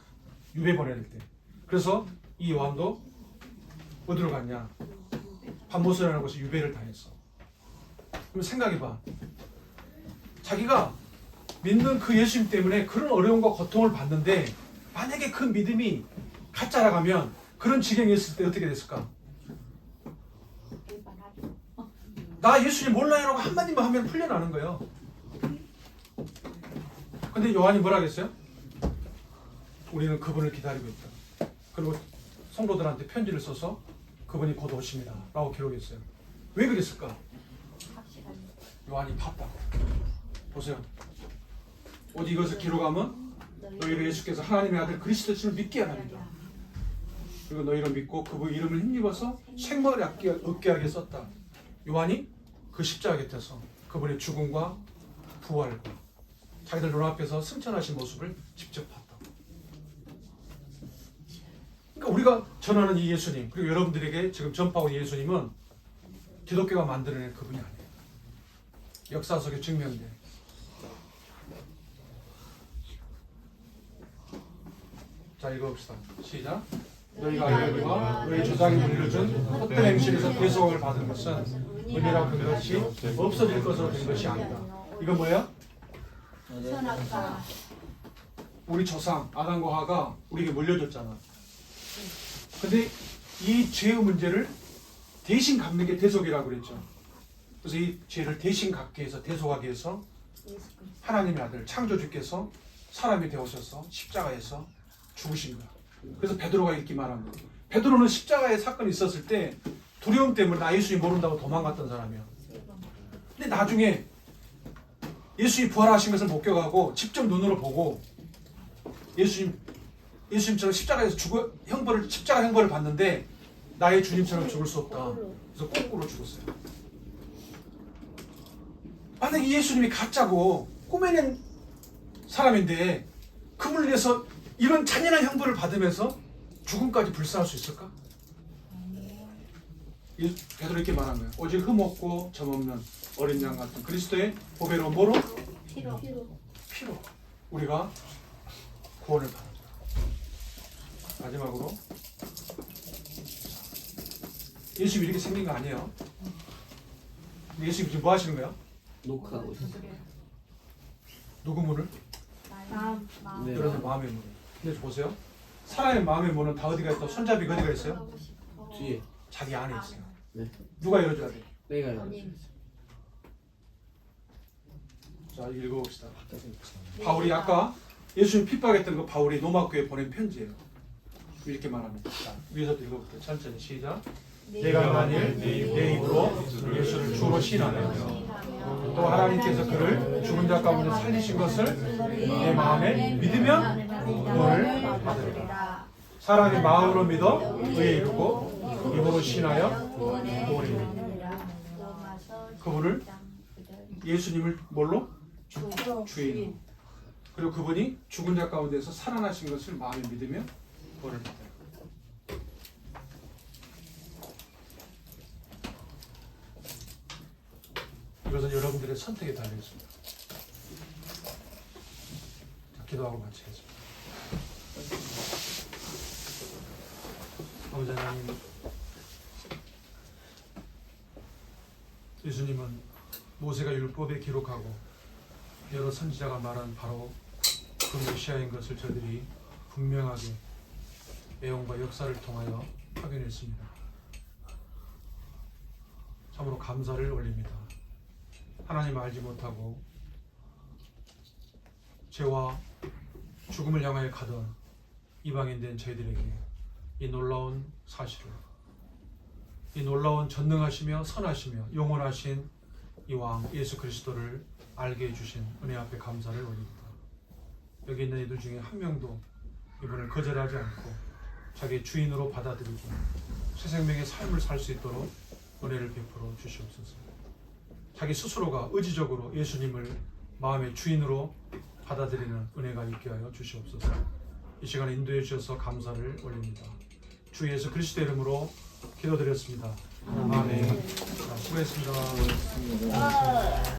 유배 보내야 될 때. 그래서 이 요한도 어디로 갔냐. 반모선이라는 곳에 유배를 당했어. 그럼 생각해봐. 자기가 믿는 그 예수님 때문에 그런 어려움과 고통을 받는데 만약에 그 믿음이 가짜라고 하면 그런 지경에 있을 때 어떻게 됐을까? 나 예수님 몰라요라고 한마디만 하면 풀려나는 거예요. 근데 요한이 뭐라 그랬어요? 우리는 그분을 기다리고 있다. 그리고 성도들한테 편지를 써서 그분이 곧 오십니다 라고 기록했어요. 왜 그랬을까? 요한이 팠다. 보세요. 오직 이것을 기록하면 너희를 예수께서 하나님의 아들 그리스도를 믿게 하랍니다. 그리고 너희를 믿고 그분 이름을 힘입어서 생명을 얻게 하게 썼다. 요한이 그 십자가 곁에서 그분의 죽음과 부활과 자기들 눈앞에서 승천하신 모습을 직접 봤다. 그러니까 우리가 전하는 이 예수님 그리고 여러분들에게 지금 전파하고 있는 예수님은 기독교가 만들어낸 그분이 아니에요. 역사 속에 증명된. 자, 읽어봅시다. 시작. 너희가 아벨과 너희 조상이 물려준 헛된 행실에서 대속을 받은 것은 은혜라 그 것이 없어질 것으로 된 것이 아니다. 이건 뭐예요? 선악과 우리 조상 아담과 하가 우리에게 물려줬잖아. 근데 이 죄의 문제를 대신 갚는 게 대속이라고 그랬죠. 그래서 이 죄를 대신 갚기 위해서 대속하기 위해서 하나님의 아들 창조주께서 사람이 되어셔서 십자가에서 죽으신 거야. 그래서 베드로가 이렇게 말한 거야. 베드로는 십자가에 사건이 있었을 때 두려움 때문에 나 예수님 모른다고 도망갔던 사람이야. 근데 나중에 예수님이 부활하신 것을 목격하고 직접 눈으로 보고 예수님처럼 십자가에서 십자가 형벌을 받는데 나의 주님처럼 죽을 수 없다. 그래서 거꾸로 죽었어요. 만약에 예수님이 가짜고 꾸며낸 사람인데 그분을 위해서 이런 잔인한 형벌을 받으면서 죽음까지 불사할 수 있을까? 베드로 이렇게 말한 거예요. 오직 흠없고 점없는 어린 양 같은 그리스도의 보배로운 뭐로? 피로 우리가 구원을 받는 거야. 마지막으로 예수님이 이렇게 생긴 거 아니에요. 예수님이 지금 뭐 하시는 거예요? 녹화하고 있어요. 누구 문을? 네. 여러분 마음의 문을. 근데 보세요. 사람의 마음의 문은 다 어디가 있다? 손잡이가 어디가 있어요? 뒤에. 자기 안에 있어요. 네. 누가 열어줘야 돼? 내가 열어주세요. 자, 읽어봅시다. 바울이 아까 예수님 핍박했던 거 바울이 로마교에 보낸 편지예요. 이렇게 말합니다. 자, 위에서도 읽어볼게요. 천천히 시작. 내가 만일 내 입으로 예수를 주로 시인하며 또 하나님께서 그를 죽은 자 가운데 살리신 것을 내 마음에 믿으면 구원을 받으리라. 사람이 마음으로 믿어 의에 이르고 입으로 구원의 구원의 이름이라. 로마서 그분을 12장 예수님을 뭘로? 주. 주인. 그리고 그분이 죽은 자 가운데서 살아나신 것을 마음에 믿으며 구원을 받아요. 이것은 여러분들의 선택에 달려 있습니다. 자, 기도하고 마치겠습니다. 아버지 하나님, 예수님은 모세가 율법에 기록하고 여러 선지자가 말한 바로 그 메시아인 것을 저희들이 분명하게 내용과 역사를 통하여 확인했습니다. 참으로 감사를 올립니다. 하나님 알지 못하고 죄와 죽음을 향하여 가던 이방인된 저희들에게 이 놀라운 사실을, 이 놀라운 전능하시며 선하시며 영원하신 이 왕 예수 그리스도를 알게 해주신 은혜 앞에 감사를 올립니다. 여기 있는 이들 중에 한 명도 이분을 거절하지 않고 자기의 주인으로 받아들이고 새 생명의 삶을 살 수 있도록 은혜를 베풀어 주시옵소서. 자기 스스로가 의지적으로 예수님을 마음의 주인으로 받아들이는 은혜가 있게 하여 주시옵소서. 이 시간에 인도해 주셔서 감사를 올립니다. 주 예수 그리스도의 이름으로 기도드렸습니다. 아멘. 자, 수고했습니다.